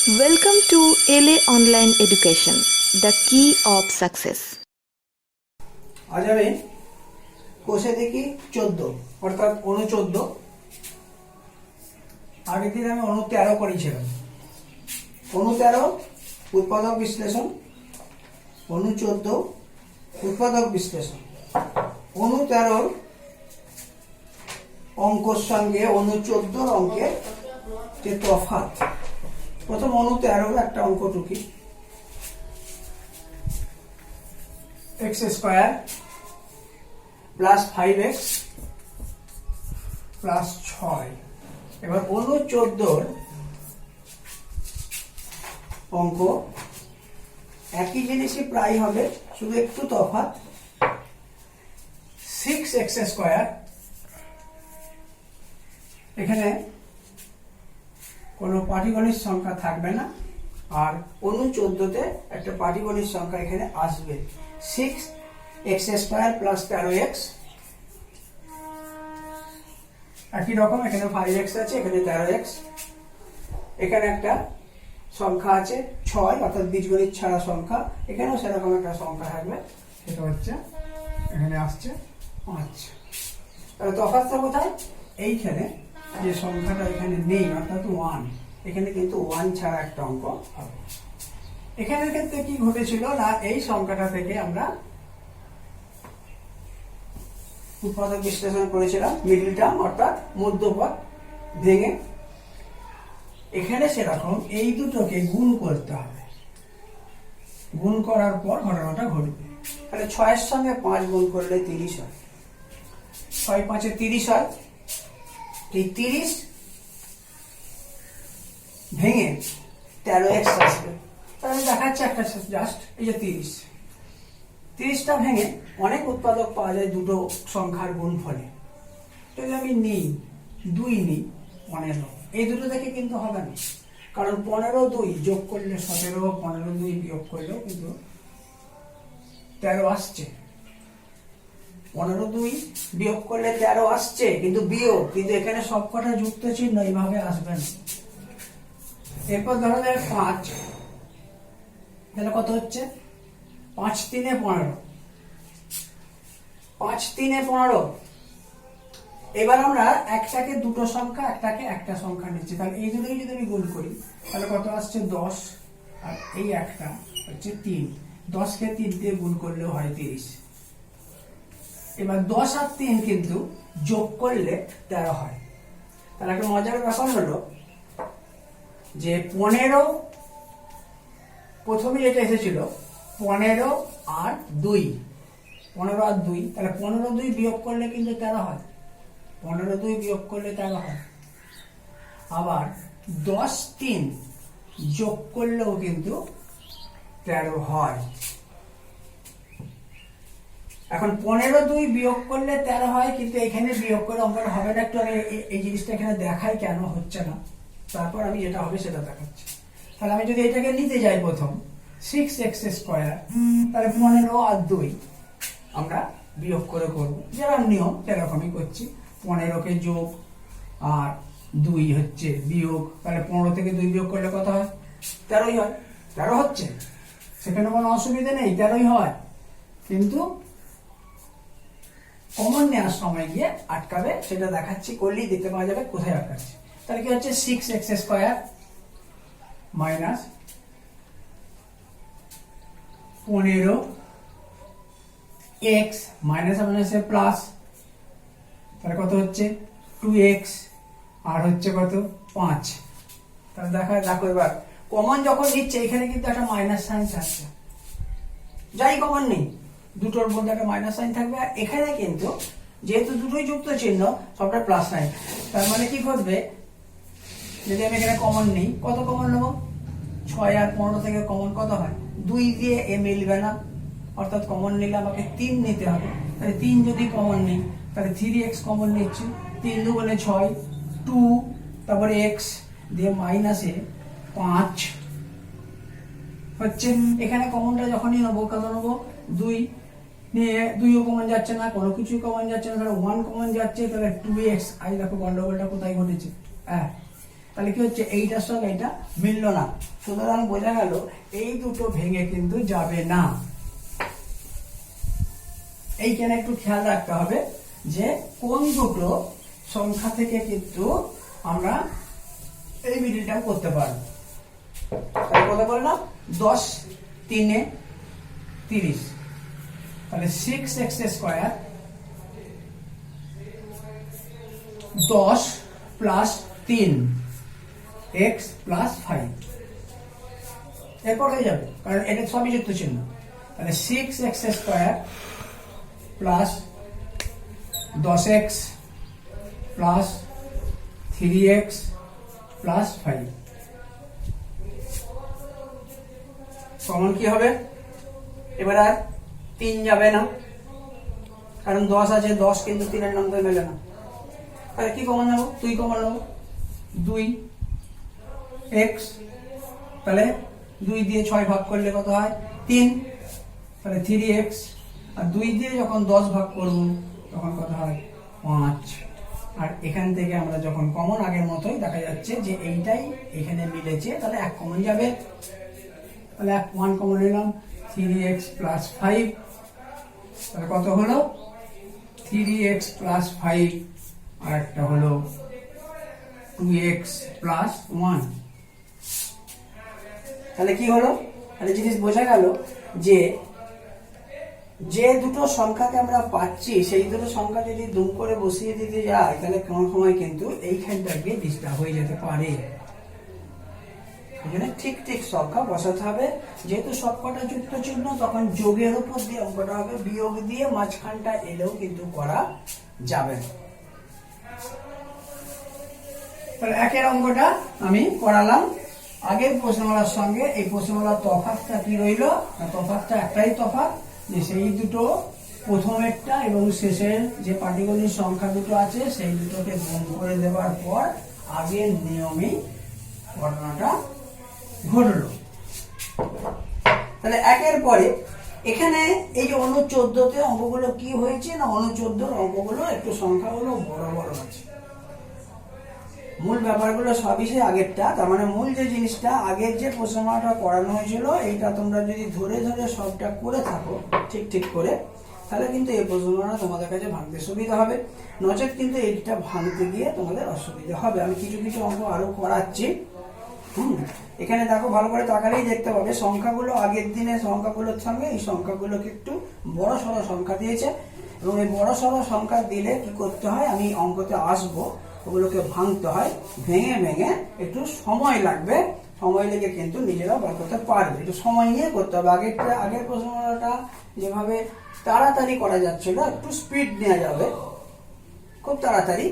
Welcome to LA Online Education, the key of success. আজ আমি কোষে দেখি 14 অর্থাৎ অনু 14। আগের দিন আমি অনু 13 করেছিলাম। অনু 13 উৎপাদক বিশ্লেষণ, অনু 14 উৎপাদক বিশ্লেষণ। অনু 13 অঙ্কর সঙ্গে অনু 14 অঙ্কের যে তফাৎ। প্রথম অনু 13 একটা অঙ্ক টুকি, x square plus 5x plus 6। এবার অনু 14 অঙ্ক একই জিনিসই প্রায় হবে, শুধু একটু তফাৎ। 6x স্কয়ার, এখানে কোনো পাটিগণিত সংখ্যা থাকবে না, আর অনু 14তে একটা পাটিগণিত সংখ্যা এখানে আসবে। 6x স্কয়ার প্লাস 13x, একই রকম এখানে 5x আছে, এখানে 13x। এখানে একটা সংখ্যা আছে 6, অর্থাৎ বীজগণিত ছাড়া সংখ্যা। এখানেও সেরকম একটা সংখ্যা থাকবে, সেটা হচ্ছে এখানে আসছে 5। তাহলে তফাৎটা কোথায়? এইখানে যে সংখ্যাটা এখানে নেই, অর্থাৎ 1, এখানে কিন্তু 1 ছাড়া একটা অঙ্ক হবে। এখানের ক্ষেত্রে কি ঘটেছিল না, এই সংখ্যাটা থেকে আমরা উৎপাদক বিশ্লেষণ করেছিলাম মিডল টার্ম অর্থাৎ মধ্যপদ ভেঙে। এখানে সেরকম এই দুটোকে গুণ করতে হবে, গুণ করার পর ঘটনাটা ঘটবে। তাহলে 6 এর সঙ্গে 5 গুণ করলে 30 হয়, 6 5 30 হয়। এই 30 ভেঙে 13x আসবে। তাহলে আমি দেখাচ্ছি একটা জাস্ট, এই যে 30টা ভেঙে অনেক উৎপাদক পাওয়া যায় দুটো সংখ্যার গুণফলে। যদি আমি নিই 2 নিই 15, এই দুটো দেখে কিন্তু হবে না, কারণ 15 2 যোগ করলে 17, 15 2 বিয়োগ করলেও কিন্তু 13 আসছে। 15 2 বিয়োগ করলে 13 আসছে, কিন্তু বিয়োগ, কিন্তু এখানে সবকটা যুক্ত চিহ্ন এইভাবে আসবে না। এরপর ধরা যায় 5, তাহলে কত হচ্ছে? 5 3 15, 5 3 15। এবার আমরা একটাকে দুটো সংখ্যা, একটাকে একটা সংখ্যা নিচ্ছি, তাহলে এই দুটোই যদি আমি গুণ করি তাহলে কত আসছে? 10, আর এই একটা হচ্ছে 3। 10 কে 3 দিয়ে গুণ করলেও হয় 30। এবার 10 আর 3 কিন্তু যোগ করলে 13 হয়। তাহলে একটা মজার ব্যাপার হলো যে 15, প্রথমে যেটা এসেছিল 15 আর 2, 15 আর 2, তাহলে 15 2 বিয়োগ করলে কিন্তু 13 হয়, 15 2 বিয়োগ করলে 13 হয়। আবার 10 3 যোগ করলেও কিন্তু 13 হয়। এখন 15 2 বিয়োগ করলে 13 হয়, কিন্তু এখানে বিয়োগ করে অঙ্কটা হবে না। একটু আমি এই জিনিসটা এখানে দেখাই কেন হচ্ছে না, তারপর আমি যেটা হবে সেটা দেখাচ্ছি। তাহলে আমি যদি এটাকে নিতে যাই প্রথম 6x স্কয়ার, তাহলে 15 আর 2 আমরা বিয়োগ করে করব, যেরকম নিয়ম সেরকমই করছি। 15 কে যোগ আর 2 হচ্ছে বিয়োগ, তাহলে 15 থেকে 2 বিয়োগ করলে কত হয়? 13ই হয়। 13 হচ্ছে, সেখানে কোনো অসুবিধা নেই, 13ই হয়। কিন্তু কমন নেওয়ার সময় গিয়ে আটকাবে, সেটা দেখাচ্ছি, করলেই দেখতে পাওয়া যাবে কোথায় আটকাচ্ছে। তাহলে কি হচ্ছে? 6x square minus 15x minus মাইনাসে প্লাস, তাহলে কত হচ্ছে? 2x, আর হচ্ছে কত? 5। তাহলে দেখো এবার কমন যখন নিচ্ছে এখানে কিন্তু একটা মাইনাস সাইন থাকছে, যাই কমন নেই দুটোর মধ্যে একটা মাইনাস সাইন থাকবে। আর এখানে কিন্তু যেহেতু দুটোই যুক্ত চিহ্ন, সবটা প্লাস সাইন। তার মানে কি ঘটবে? যদি আমি এখানে কমন নিই, কত কমন নেবো? 6 আর 15 থেকে কমন কত হয়? 2 দিয়ে এ মিলবে না, অর্থাৎ কমন নিলে আমাকে 3 নিতে হবে। তাহলে 3 যদি কমন নিই, তাহলে 3x কমন নিচ্ছি, 3 2 গুণে 6, 2, তারপরে x দিয়ে মাইনাসে 5 হচ্ছে। এখানে কমনটা যখনই নেবো, কত নেবো? 2 নিয়ে 2ও কমন যাচ্ছে না, কোনো কিছুই কমন যাচ্ছে না, তাহলে 1 কমন যাচ্ছে, তাহলে 2x। আজ দেখো গন্ডগোলটা কোথায় ঘটেছে। হ্যাঁ, তাহলে কি হচ্ছে, এইটার সঙ্গে এটা মিললো না, সুতরাং বোঝা গেল এই দুটো ভেঙে কিন্তু যাবে না। এইখানে একটু খেয়াল রাখতে হবে যে কোন দুটো সংখ্যা থেকে কিন্তু আমরা এই মিডিলটা করতে পারবো। তাহলে কত করলাম, 10 3 30, তাহলে 6x square 10 plus 3x plus 5, এরপর হয়ে যাবে কারণ এটা সবই যুক্ত চিহ্ন। তাহলে 6x square plus 10x plus 3x plus 5, common কি হবে, এবার আর 3 যাবে না কারণ 10 আছে, 10 কিন্তু 3 এর নামে মেলে না। তাহলে কি কমন নেবো, 2 কমন নেবো, 2x, তাহলে 2 দিয়ে 6 ভাগ করলে কত হয় 3, তাহলে 3x, আর 2 দিয়ে যখন 10 ভাগ করব তখন কত হয় 5। আর এখান থেকে আমরা যখন কমন আগের মতোই দেখা যাচ্ছে যে এইটাই এখানে মিলেছে, তাহলে 1 কমন যাবে, তাহলে 1 কমন নিলাম, 3x প্লাস 5, তাহলে কত হলো 3x প্লাস 5, আর একটা হলো 2x প্লাস 1। তাহলে কি হলো, তাহলে জিনিস বোঝা গেল যে যে দুটো সংখ্যাকে আমরা পাচ্ছি সেই দুটো সংখ্যা যদি দুম করে বসিয়ে দিতে যায় তাহলে কোন সময় কিন্তু এইখানটা গিয়ে ডিস্টার্ব হয়ে যেতে পারে। এখানে ঠিক ঠিক সংখ্যা বসাতে হবে, যেহেতু সবকটা যুক্ত চিহ্ন তখন যোগের উপর দিয়ে অঙ্কটা হবে, বিয়োগ দিয়ে মাঝখানটা এলেও কিন্তু করা যাবে। তাহলে একের অঙ্কটা আমি করালাম, আগের প্রশ্নমালার সঙ্গে এই প্রশ্নমালার তফাৎটা কি রইল, তফাৎটা একটাই তফাৎ যে সেই দুটো প্রথমেরটা এবং শেষের যে পাটিগণিত সংখ্যা দুটো আছে সেই দুটোকে গুণ করে দেওয়ার পর আগের নিয়মেই ঘটনাটা ঘটলো। তাহলে একের পরে এখানে এই যে 14তে অঙ্কগুলো কি হয়েছে না, 14 অঙ্কগুলো একটু সংখ্যাগুলো বড় বড় আছে, মূল ব্যাপারগুলো সবই সে আগেরটা, তার মানে মূল যে জিনিসটা আগের যে প্রশ্নমালাটা করানো হয়েছিল এইটা তোমরা যদি ধরে ধরে সবটা করে থাকো ঠিক ঠিক করে, তাহলে কিন্তু এই প্রশ্নমালাটা তোমাদের কাছে ভাঙতে সুবিধা হবে, নচেত কিন্তু এইটা ভাঙতে গিয়ে তোমাদের অসুবিধা হবে। আমি কিছু কিছু অঙ্ক আরো করাচ্ছি। এখানে দেখো, ভালো করে তাকালেই দেখতে পাবে সংখ্যাগুলো আগের দিনের সংখ্যাগুলোর সঙ্গে এই সংখ্যাগুলোকে একটু বড় সড়ো সংখ্যা দিয়েছে, এবং এই বড় সড়ো সংখ্যা দিলে কি করতে হয়, আমি অঙ্কতে আসবো, ওগুলোকে ভাঙতে হয়, ভেঙে ভেঙে একটু সময় লাগবে, সময় লেগে কিন্তু নিজেরা বার করতে পারবে, একটু সময় নিয়ে করতে হবে। আগের প্রশ্নটা যেভাবে তাড়াতাড়ি করা যাচ্ছিল একটু স্পিড নেওয়া যাবে, খুব তাড়াতাড়ি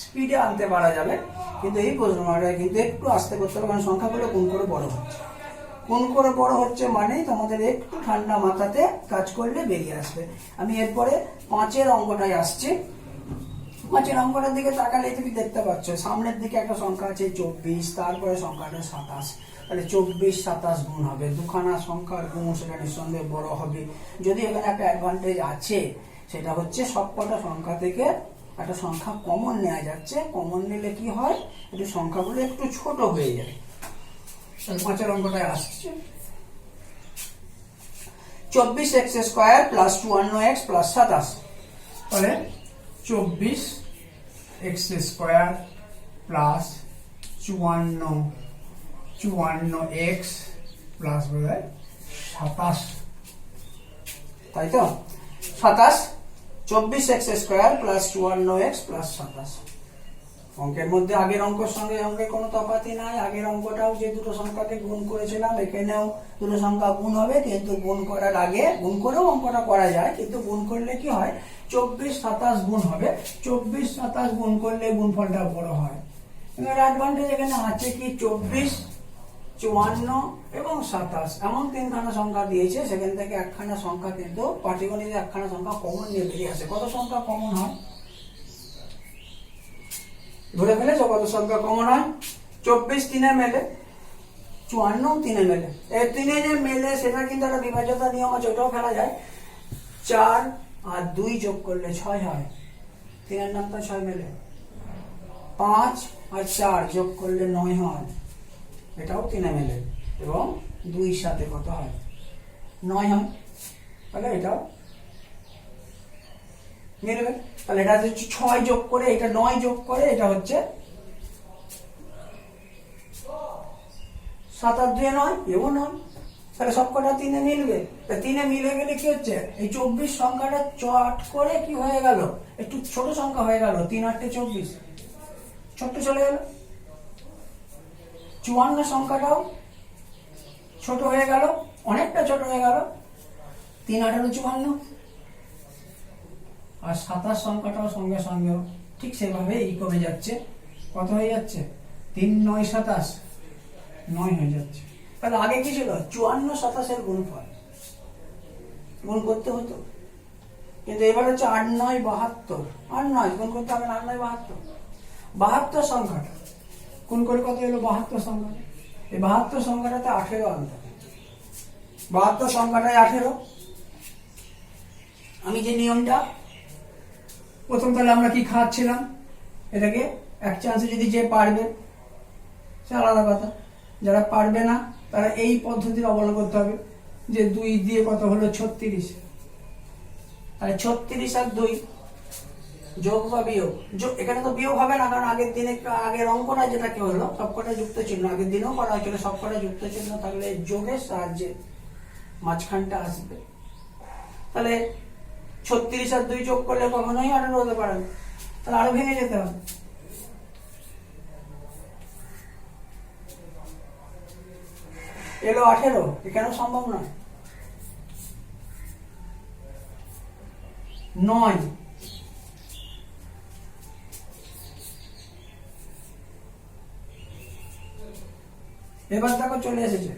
স্পিডে আনতে পারা যাবে, কিন্তু এই প্রশ্নটা কিন্তু একটু আস্তে করতে হবে, কারণ সংখ্যাগুলো কোন করে বড় হচ্ছে, কোন করে বড় হচ্ছে মানে তোমাদের একটু ঠান্ডা মাথাতে কাজ করলে বেরিয়ে আসবে। আমি এরপরে 5-এর অঙ্কটায় আসছি। 5-এর অঙ্কটার দিকে তাকালে তুমি দেখতে পাচ্ছ সামনের দিকে একটা সংখ্যা আছে 24, তারপরে সংখ্যাটা 27, তাহলে 24 27 গুণ হবে, দুখানা সংখ্যার গুণ সেটা নিঃসন্দেহে বড় হবে। যদি এখানে একটা অ্যাডভান্টেজ আছে সেটা হচ্ছে সবকটা সংখ্যা থেকে একটা সংখ্যা কমন নেওয়া যাচ্ছে, কমন নিলে কি হয় একটু সংখ্যাগুলো একটু ছোট হয়ে যায়। 5-এর অঙ্কটায় আসছে 24x square plus 52x plus 27, তাহলে 24x square plus 52x plus 27, তাই তো 27, 24x square plus 52x plus 27। অঙ্কের মধ্যে আগের অঙ্কের সঙ্গে অঙ্কের কোনো তফাৎই নাই, আগের অঙ্কটাও যে দুটো সংখ্যাকে গুণ করেছিলাম এখানেও দুটো সংখ্যা গুণ হবে, কিন্তু গুণ করার আগে গুণ করেও অঙ্কটা করা যায়, কিন্তু গুণ করলে কি হয় 24 27 গুণ হবে, 24 27 গুণ করলে গুণফলটা বড় হয়। এর অ্যাডভান্টেজ এখানে আছে কি 24 54 এবং 27 এমন তিনখানা সংখ্যা দিয়েছে, সেখান থেকে একখানা সংখ্যা কিন্তু পাটিগণিতে একখানা সংখ্যা কমন নিয়ে বেরিয়ে আসে। কত সংখ্যা কমন হয় ধরে ফেলেছো, কত সংখ্যা কমন হয়? 24 3-এ মেলে, 54 3-এ মেলে। এই 3-এ যে মেলে সেটা কিন্তু একটা বিভাজ্যতা নিয়ম আছে, ওটাও ফেলা যায়। 4 আর 2 যোগ করলে 6 হয়, 3-এর নামটা 6 মেলে। 5 আর 4 যোগ করলে 9 হয়, এটাও 3 মেলে, এবং 2 সাথে কত হয় 9 হয়, তাহলে এটাও মিলবে। তাহলে এটা হচ্ছে 6 যোগ করে এটা 9 যোগ করে এটা হচ্ছে 7 আর 2 9, এবং 9, তাহলে সবকটা 3 মিলবে। তা 3 মিলে গেলে কি হচ্ছে, এই 24 সংখ্যাটা চট করে কি হয়ে গেল, একটু ছোট সংখ্যা হয়ে গেল, 3 8 24, ছোট্ট চলে গেল। 54 সংখ্যাটাও ছোট হয়ে গেল, অনেকটা ছোট হয়ে গেল, 3 18 54। আর 27 সংখ্যাটাও সঙ্গে সঙ্গে ঠিক সেভাবে কমে যাচ্ছে, কত হয়ে যাচ্ছে 3 9 27, 9 হয়ে যাচ্ছে। তাহলে আগে কি ছিল, 54 27 গুণফল, গুণ করতে হতো, কিন্তু এবার হচ্ছে 8 9 72, 8 9 গুণ করতে হবে, 8 9 72, 72 সংখ্যাটা গুণ করে কত হলো 72 সংখ্যাটা, এই 72 সংখ্যাটাতে 18 আনতে হবে, 72 সংখ্যাটায় 18। আমি যে নিয়মটা প্রথম, তাহলে আমরা কি খাচ্ছিলাম, এটাকে এক চান্সে যদি যে পারবে সে আলাদা কথা, যারা পারবে না তারা এই পদ্ধতির অবলম্বন করতে হবে, যে 2 দিয়ে কত হলো 36, তাহলে 36 আর 2 যোগ বা বিয়োগ, এখানে তো বিয়োগ হবে না, কারণ আগের দিনে আগের অঙ্কটা যেটা কি হলো সবকটা যুক্ত চিহ্ন, আগের দিনেও করা হয়েছিল সবকটা যুক্ত চিহ্ন, তাহলে যোগের সাহায্যে মাঝখানটা আসবে। তাহলে 36 আর 2 যোগ করলে কখনোই 18 হতে পারে না, তাহলে আরো ভেঙে যেতে হবে। এলো 18, এখানেও সম্ভব নয়, 9, এবার দেখো চলে এসেছে।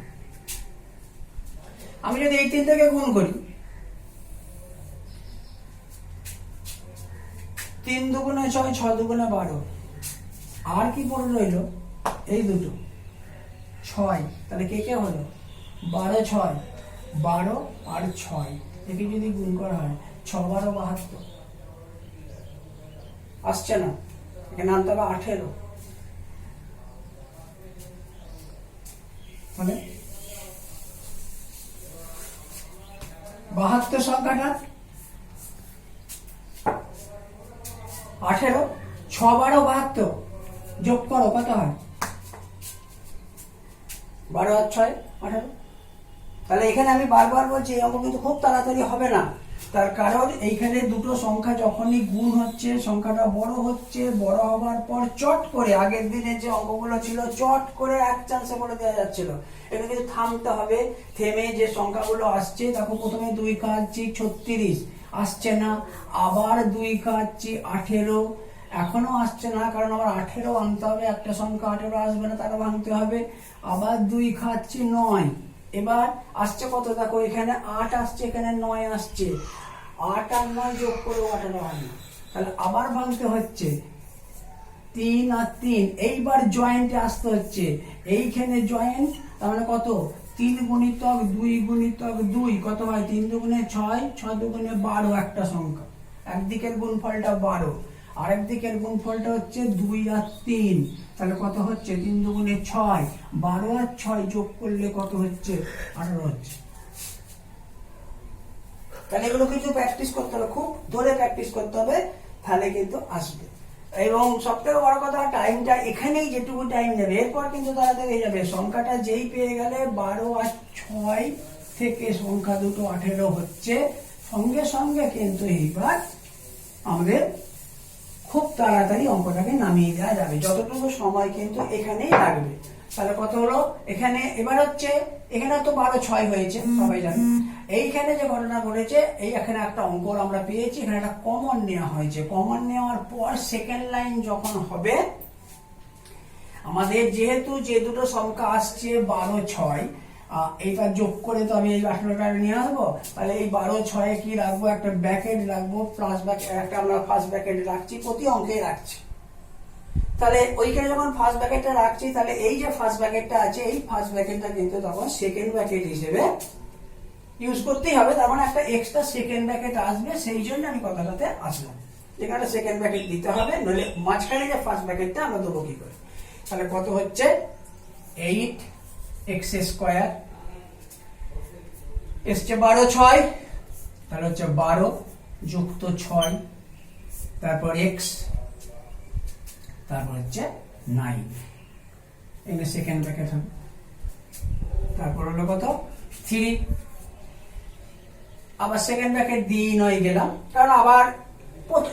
আমি যদি এই 3 থেকে গুণ করি, 3 দুগুণে 6, 6 দুগুণে 12, আর কি পড়ে রইল এই দুটো 6, তাহলে কে কে হলো 12 6, 12 আর 6, একে যদি গুণ করা হয় 6 12 72, আসছে না, এখানে আনতে হবে 18, মানে 72 সংখ্যাটা 18, 6 12 72 যোগ করো কত হয় 12 আর 6 18। তাহলে এখানে আমি বারবার বলছি এই অঙ্ক কিন্তু খুব তাড়াতাড়ি হবে না, তার কারণ এইখানে দুটো সংখ্যা যখনই গুণ হচ্ছে সংখ্যাটা বড় হচ্ছে, বড় হবার পর চট করে আগের দিনে যে অঙ্কগুলো ছিল চট করে এক চান্সে বলে দেওয়া যাচ্ছিল, এখানে কিন্তু থামতে হবে, থেমে যে সংখ্যাগুলো আসছে দেখো, প্রথমে 2 কাটছি 36, আসছে না, আবার 2 কাটছি 18, এখনো আসছে না, কারণ আমার 18 আনতে হবে, একটা সংখ্যা 18 আসবে না, তারা ভাঙতে হবে, আবার 2 খাচ্ছি 9, এবার আসছে কত দেখো, এখানে 8 আসছে, এখানে 9 আসছে, 8 আর 9 যোগ করে 18 হয় না, তাহলে আবার ভাঙতে হচ্ছে, 3 আর 3, এইবার জয়েন্টে আসতে হচ্ছে, এইখানে জয়েন্ট, তার মানে কত 3 গুণিতক 2 গুণিতক 2 কত হয়, 3 দুগুণে 6, 6 দুগুণে 12, একটা সংখ্যা, একদিকের গুণফলটা 12, আরেক দিকের গুণফলটা হচ্ছে 2 আর 3, তাহলে কত হচ্ছে 3 দুগুণে 6, 12 আর 6 যোগ করলে কত হচ্ছে 18 হচ্ছে। তাহলে এগুলো কিছু প্র্যাকটিস করতে হবে, খুব ধরে প্র্যাকটিস করতে হবে, তাহলে কিন্তু আসবে। এবং সবথেকে বড় কথা, টাইমটা এখানেই যেটুকু টাইম নেবে, এরপর কিন্তু তাড়াতাড়ি হয়ে যাবে, সংখ্যাটা যেই পেয়ে গেলে 12 আর 6 থেকে সংখ্যা দুটো 18 হচ্ছে, সঙ্গে সঙ্গে কিন্তু এইবার আমাদের খুব তাড়াতাড়ি অঙ্কটাকে নামিয়ে দেওয়া যাবে, যতটুকু সময় কিন্তু এখানেই লাগবে। তাহলে কত হলো এখানে, এবার হচ্ছে এখানে তো 12 6 হয়েছে সবাই জানে, এইখানে যে ঘটনা ঘটেছে, এই এখানে একটা অঙ্ক আমরা পেয়েছি, এখানে একটা কমন নেওয়া হয়েছে, কমন নেওয়ার পর সেকেন্ড লাইন যখন হবে, আমাদের যেহেতু যে দুটো সংখ্যা আসছে 12 6, এইটা যোগ করে তো আমি এই 18টা নিয়ে আসবো, তাহলে এই 12 6 কি রাখবো, একটা ব্র্যাকেট রাখবো, প্লাস ব্র্যাকেট, একটা আমরা ফার্স্ট ব্র্যাকেট রাখছি, প্রতি অঙ্কেই রাখছি, তাহলে ওইখানে যখন ফার্স্ট ব্র্যাকেটটা রাখছি, তাহলে এই যে ফার্স্ট ব্র্যাকেটটা আছে, এই ফার্স্ট ব্র্যাকেটটা কিন্তু তখন সেকেন্ড ব্র্যাকেট হিসেবে ইউজ করতেই হবে, তার মানে একটা এক্সট্রা সেকেন্ড ব্র্যাকেট আসবে, সেই জন্য আমি কথাটাতে আসলাম, এখানে সেকেন্ড ব্র্যাকেট দিতে হবে, নইলে মাঝখানে যে ফার্স্ট ব্র্যাকেটটা আমরা দেবো কি করে। তাহলে কত হচ্ছে 8x² এসছে 12 6, তাহলে হচ্ছে 12 যুক্ত 6, তারপর x, তারপর হচ্ছে 9, এখানে সেকেন্ড ব্র্যাকেট হবে, তারপর হলো কত 3, আবার সেকেন্ড ব্র্যাকেট দিয়ে নয় গেলাম, কারণ আবার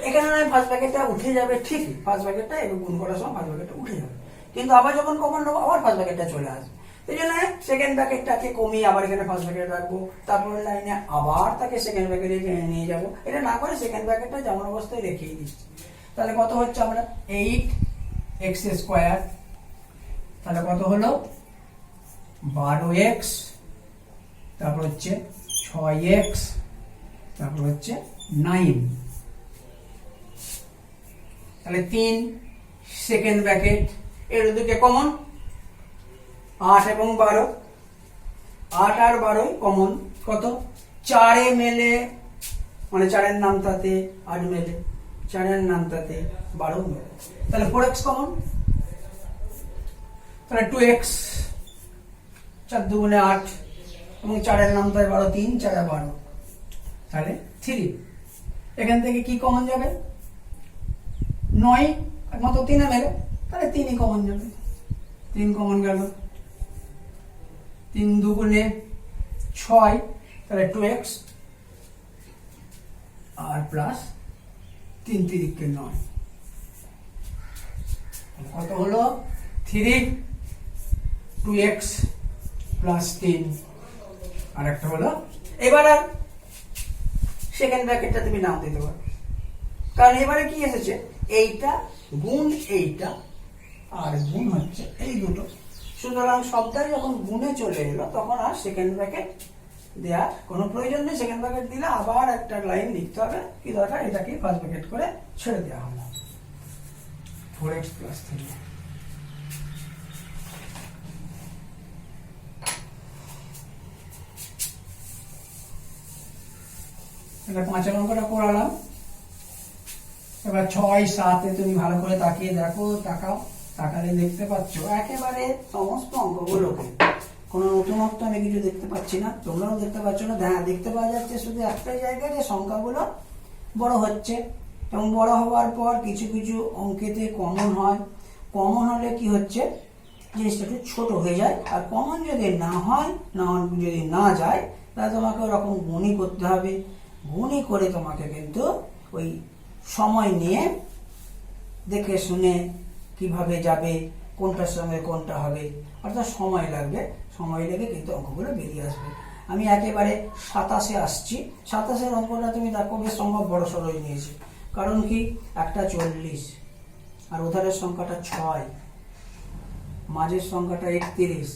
এখানে নয় ফার্স্ট ব্র্যাকেটটা উঠে যাবে, ঠিকই ফার্স্ট ব্র্যাকেটটা এবং গুণ করার সময় ফার্স্ট ব্র্যাকেটটা উঠে যাবে, কিন্তু আবার যখন কমন নেবো আবার ফার্স্ট ব্র্যাকেটটা চলে আসবে, এই জন্য সেকেন্ড ব্র্যাকেটটাকে কমিয়ে আবার এখানে ফার্স্ট ব্র্যাকেট রাখবো, তারপরে লাইনে আবার তাকে সেকেন্ড ব্র্যাকেটে নিয়ে যাবো, এটা না করে সেকেন্ড ব্র্যাকেটটা যেমন অবস্থায় রেখেই দিচ্ছি। তাহলে কত হচ্ছে আমরা 8x², তাহলে কত হলো 12x, তারপর হচ্ছে 6x, তারপর হচ্ছে 9, তাহলে 3 সেকেন্ড ব্র্যাকেট, এর দুটো কমন 8 এবং 12, 8 আর 12 কমন কত 4 এ মেলে, মানে 4 এর নামটাতে 8 মেলে, 4 এর নামটাতে 12 মেলে, তাহলে 4x কমন, তাহলে 2x, 4 দুগুণে 8 এবং 4 এর নামটায় 12, 3 4 12, তাহলে 3, এখান থেকে কি কমন যাবে 9, একমাত্র 3 এ মেলে, তাহলে 3ই কমন যাবে, 3 কমন গেল, 3 দুগুণে 6, তাহলে 2x আর প্লাস 3 3 9, কত হলো 3 2x প্লাস 3, আর একটা হলো, এবার আর সেকেন্ড ব্র্যাকেটটা তুমি নাও দিতে পারো, কারণ এবারে কি এসেছে এইটা গুণ এইটা আর গুণ হচ্ছে এই দুটো, সুতরাং সবটাই যখন গুণে চলে এলো তখন আর সেকেন্ড ব্র্যাকেট দেওয়ার কোনো প্রয়োজন নেই, সেকেন্ড ব্র্যাকেট দিলে আবার একটা লাইন লিখতে হবে, কি দরকার এটাকে ফার্স্ট ব্র্যাকেট করে ছেড়ে দেওয়া হলো 4x প্লাস 3, এটা 5 অঙ্কটা করালাম, এবার 6 7 এ তুমি ভালো করে তাকিয়ে দেখো, তাকালে দেখতে পাচ্ছ একেবারে সমস্ত অঙ্কগুলোকে কোনো নতুনত্ব আমি কিছু দেখতে পাচ্ছি না, তোমরাও দেখতে পাচ্ছ না, দেখতে পাওয়া যাচ্ছে শুধু একটাই জায়গায় যে সংখ্যাগুলো বড় হচ্ছে, এবং বড় হওয়ার পর কিছু কিছু অঙ্কেতে কমন হয়, কমন হলে কি হচ্ছে জিনিসটা একটু ছোট হয়ে যায়, আর কমন যদি না হয়, যদি না যায়, তাহলে তোমাকে ওরকম গুণই করতে হবে, গুণই করে তোমাকে কিন্তু ওই সময় নিয়ে দেখে শুনে কিভাবে যাবে, কোনটার সঙ্গে কোনটা হবে, অর্থাৎ সময় লাগবে, সময় লেগে কিন্তু অঙ্কগুলো বেরিয়ে আসবে। আমি একেবারে 27-এ আসছি, 27-এর অঙ্কটা তুমি দেখো বেশ সম্ভব বড় সড়ই নিয়েছি, কারণ কি একটা 40 আর উধারের সংখ্যাটা 6, মাঝের সংখ্যাটা 31,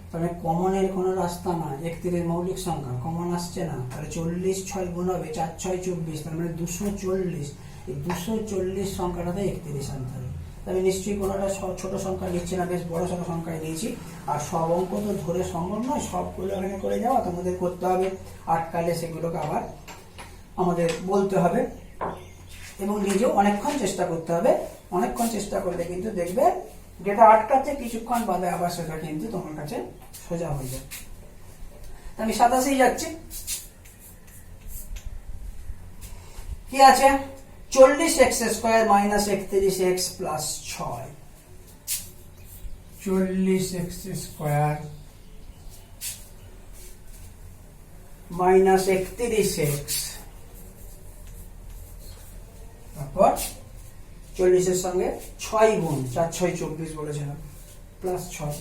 তাহলে কমনের কোনো রাস্তা না, 31 মৌলিক সংখ্যা কমন আসছে না, তাহলে 40 6 গুণ হবে 4 6 24, তার মানে 240, এই 240 সংখ্যাটাতে 31 আনতে হবে, আমি নিশ্চয়ই কোনোটা ছোট সংখ্যা নিচ্ছি না, বেশ বড় সড়ো সংখ্যায় নিয়েছি, আর সব অঙ্ক তো ধরে সম্ভব নয়, সবগুলো এখানে করে যাওয়া তোমাদের করতে হবে, আটকালে সেগুলোকে আবার আমাদের বলতে হবে এবং নিজেও অনেকক্ষণ চেষ্টা করতে হবে, অনেকক্ষণ চেষ্টা করলে কিন্তু দেখবে যেটা আটকাচ্ছে কিছুক্ষণ বাদে আবার সেটা কিন্তু তোমার কাছে সোজা হয়ে যাবে। আমি 27-এই যাচ্ছি, কি আছে 40x² minus 31x plus 6, 40x² minus 31x, তারপর 40-এর সঙ্গে 6 গুণ 4 6 24 বলেছিলাম প্লাস 6,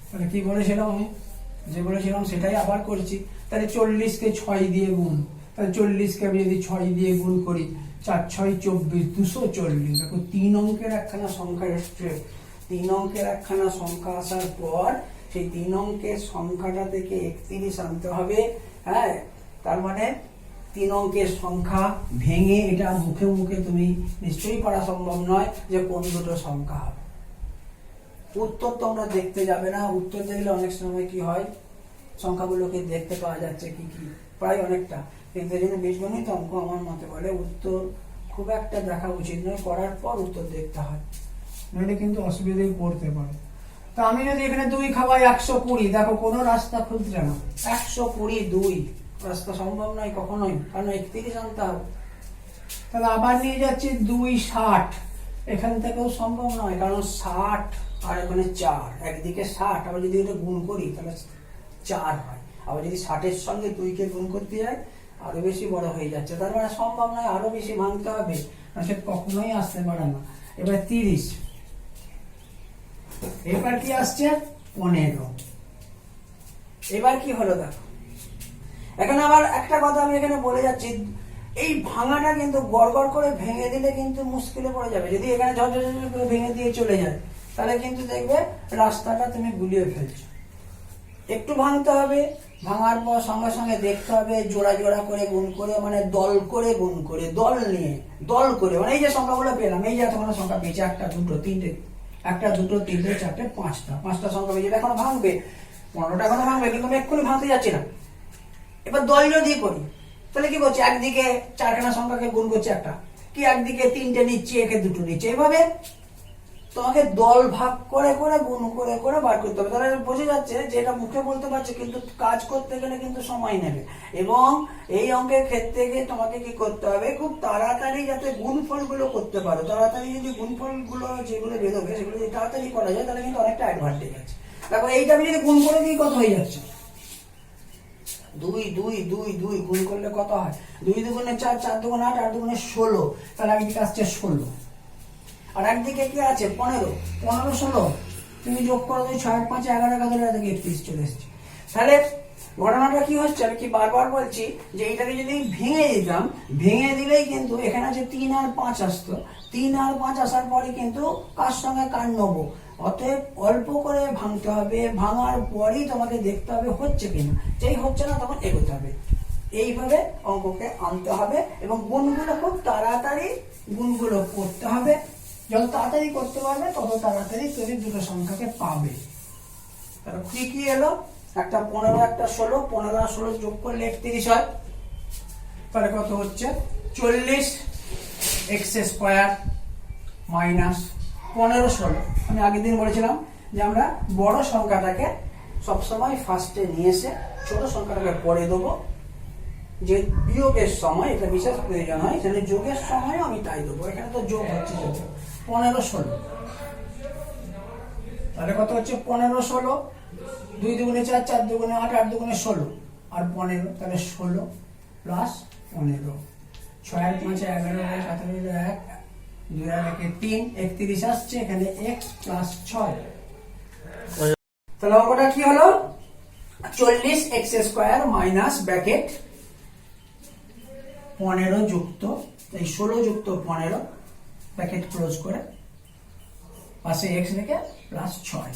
তাহলে কি বলেছিলাম আমি, যে বলেছিলাম সেটাই আবার করছি, তাহলে 40-কে 6 দিয়ে গুণ, তাহলে 40-কে আমি যদি 6 দিয়ে গুণ করি 4 6 24 240, দেখো 3 অঙ্কের একখানা সংখ্যা এসছে, 3 অঙ্কের একখানা সংখ্যা আসার পর সেই 3 অঙ্কের সংখ্যাটা থেকে 31 আনতে হবে, হ্যাঁ, তার মানে 3 অঙ্কের সংখ্যা ভেঙে এটা মুখে মুখে তুমি নিশ্চয়ই পড়া সম্ভব নয় যে কোন দুটো সংখ্যা হবে, উত্তর তোমরা দেখতে যাবে না, উত্তর দেখলে অনেক সময় কি হয় সংখ্যাগুলোকে দেখতে পাওয়া যাচ্ছে কি কি প্রায় অনেকটা, কিন্তু যদি বীজগণিত অঙ্ক আমার মতে বলে উত্তর খুব একটা দেখা উচিত নয়, করার পর উত্তর দেখতে হয়, নইলে কিন্তু অসুবিধায় পড়তে পারে। তো আমি যদি এখানে 2 খাওয়াই 120, দেখো কোনো রাস্তা খুঁজছে না। 120 2 রাস্তা সম্ভব নয় কখনোই, কারণ 31 আনতে হবে। তাহলে আবার নিয়ে যাচ্ছি 2 60, এখান থেকেও সম্ভব নয়, কারণ 60 আর এখানে 4, একদিকে 60, আবার যদি এটা গুণ করি তাহলে 4 হয়। আবার যদি 60-এর সঙ্গে 2-কে গুণ করতে যাই আরো বেশি বড় হয়ে যাচ্ছে, তার মানে সম্ভব নয়, আরো বেশি ভাঙতে হবে, সে কখনোই আসতে পারে না। এবার 30, এবার কি আসছে 15। এবার কি হলো দেখো, এখানে আবার একটা কথা আমি এখানে বলে যাচ্ছি, এই ভাঙাটা কিন্তু গড়গড় করে ভেঙে দিলে কিন্তু মুশকিলে পড়ে যাবে। যদি এখানে ঝরঝর করে ভেঙে দিয়ে চলে যায় তাহলে কিন্তু দেখবে রাস্তাটা তুমি গুলিয়ে ফেলছো। একটু ভাঙতে হবে, ভাঙার পর সঙ্গে সঙ্গে দেখতে হবে জোড়া জোড়া করে গুণ করে, মানে দল করে গুণ করে, দল নিয়ে দল করে, মানে এই যে সংখ্যাগুলো পেলাম, এই যে এতগুলো সংখ্যা পেয়েছে, 1 2 3 1 2 3 4 5টা সংখ্যা পেয়েছে, এখন ভাঙবে 15টা, এখন ভাঙবে, কিন্তু আমি এক্ষুনি ভাঙতে যাচ্ছি না। এবার দল যদি করি তাহলে কি করছি, একদিকে 4খানা সংখ্যাকে গুণ করছি একটা, কি একদিকে 3টে নিচ্ছি, একে 2টো নিচ্ছি, এইভাবে তোমাকে দল ভাগ করে করে গুণ করে করে বার করতে হবে। তাহলে বোঝা যাচ্ছে যে এটা মুখে বলতে পারছে, কিন্তু কাজ করতে গেলে কিন্তু সময় নেবে। এবং এই অঙ্কের ক্ষেত্রে গিয়ে তোমাকে কি করতে হবে, খুব তাড়াতাড়ি যাতে গুণফলগুলো করতে পারো। তাড়াতাড়ি যদি গুণফলগুলো যেগুলো বেরোবে সেগুলো যদি তাড়াতাড়ি করা যায় তাহলে কিন্তু অনেকটা অ্যাডভান্টেজ আছে। দেখো এইটা আমি যদি গুণ করে দিই কত হয়ে যাচ্ছে, 2 2 2 2 গুণ করলে কত হয়, 2 2 4, 4 2 8, 8 2 16, তাহলে একদিকে আসছে 16, আর একদিকে কি আছে 15, 15 16, তুমি যোগ করো 6 8 5 11 11 31 চলে এসছে। তাহলে ঘটনাটা কি হচ্ছে, আমি কি বারবার বলছি যে এইটাকে যদি ভেঙে দিতাম, ভেঙে দিলেই কিন্তু এখানে আছে 3 আর 5 আসতো, 3 আর 5 আসার পরে কিন্তু কার সঙ্গে কার নেবো, অতএব অল্প করে ভাঙতে হবে, ভাঙার পরেই তোমাকে দেখতে হবে হচ্ছে কিনা, যেই হচ্ছে না তখন এগোতে হবে। এইভাবে অঙ্ককে আনতে হবে এবং গুণগুলো খুব তাড়াতাড়ি গুণগুলো করতে হবে। যত তাড়াতাড়ি করতে পারবে তত তাড়াতাড়ি তুমি দুটো সংখ্যাকে পাবে। তাহলে কি কি এলো, একটা 15 একটা 16, 15 আর 16 যোগ করলে 31 হয়, তাহলে কত হচ্ছে 40 x² মাইনাস 15 16। আমি আগের দিন বলেছিলাম যে আমরা বড় সংখ্যাটাকে সবসময় ফার্স্টে নিয়ে এসে ছোট সংখ্যাটাকে পরে দেবো, যে বিয়োগের সময় এটা বিশেষ প্রয়োজন হয়, সেখানে যোগের সময় আমি তাই দেবো। এখানে তো যোগ হচ্ছে, 15 16, তাহলে কত হচ্ছে 15 16, 2 2 4, 4 2 8, 8 2 16 আর 15, তাহলে 16 প্লাস 15, 6 আর 5 11 17 1 2 আর 1 3, 31 আসছে, এখানে x প্লাস 6। তাহলে অঙ্কটা কি হলো, 40 x² মাইনাস ব্র্যাকেট 15 যুক্ত এই 16 যুক্ত 15 ব্র্যাকেট ক্লোজ করে পাশে x রেখে প্লাস 6।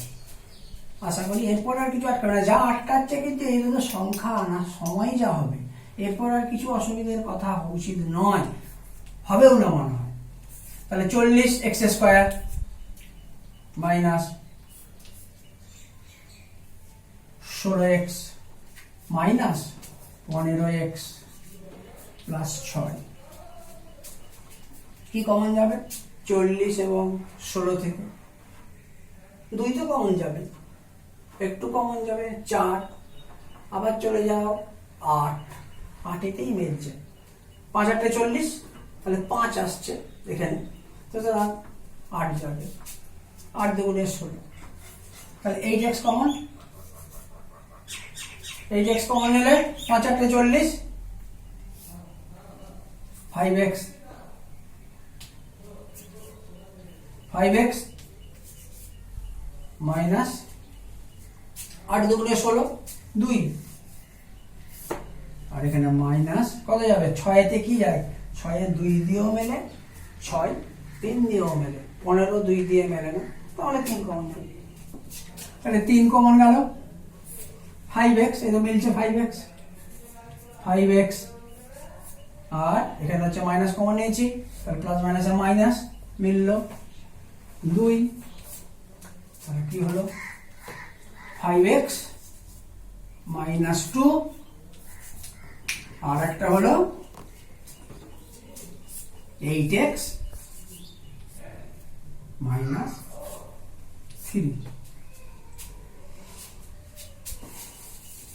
আশা করি এরপর আর কিছু আটকাবে না, যা আটকাচ্ছে কিন্তু এই দুটো সংখ্যা আনা সময় যা হবে, এরপর আর কিছু অসুবিধার কথা উচিত নয়, হবেও না মনে হয়। তাহলে 40 x² minus 16x minus 15x plus 6, কি কমন যাবে 40 এবং 16 থেকে 2 তো কমন যাবে, একটু কমন যাবে 4, আবার চলে যাও 8, 8এতেই মিলছে, 5 8 40, তাহলে 5 আসছে এখানে, সুতরাং 8 যাবে, 8 2 16, তাহলে 8x কমন, 8x কমন নিলে 5 8 40, 5x মাইনাস 8 2 16 2, আর এখানে মাইনাস কত যাবে, 6 তে কি যায়, 6 এ 2 দিয়েও মেলে, 6 3 দিয়েও মেলে, 15 2 দিয়ে মেলে না, তাহলে 3 কমন গেল, তাহলে 3 কমন গেল, 5x এই তো মিলছে, 5x আর এখানে হচ্ছে মাইনাস কমন নিয়েছি, তাহলে প্লাস মাইনাস আর মাইনাস মিললো 2, তাহলে কি হলো 5x মাইনাস 2, আর একটা হলো 8x মাইনাস 3।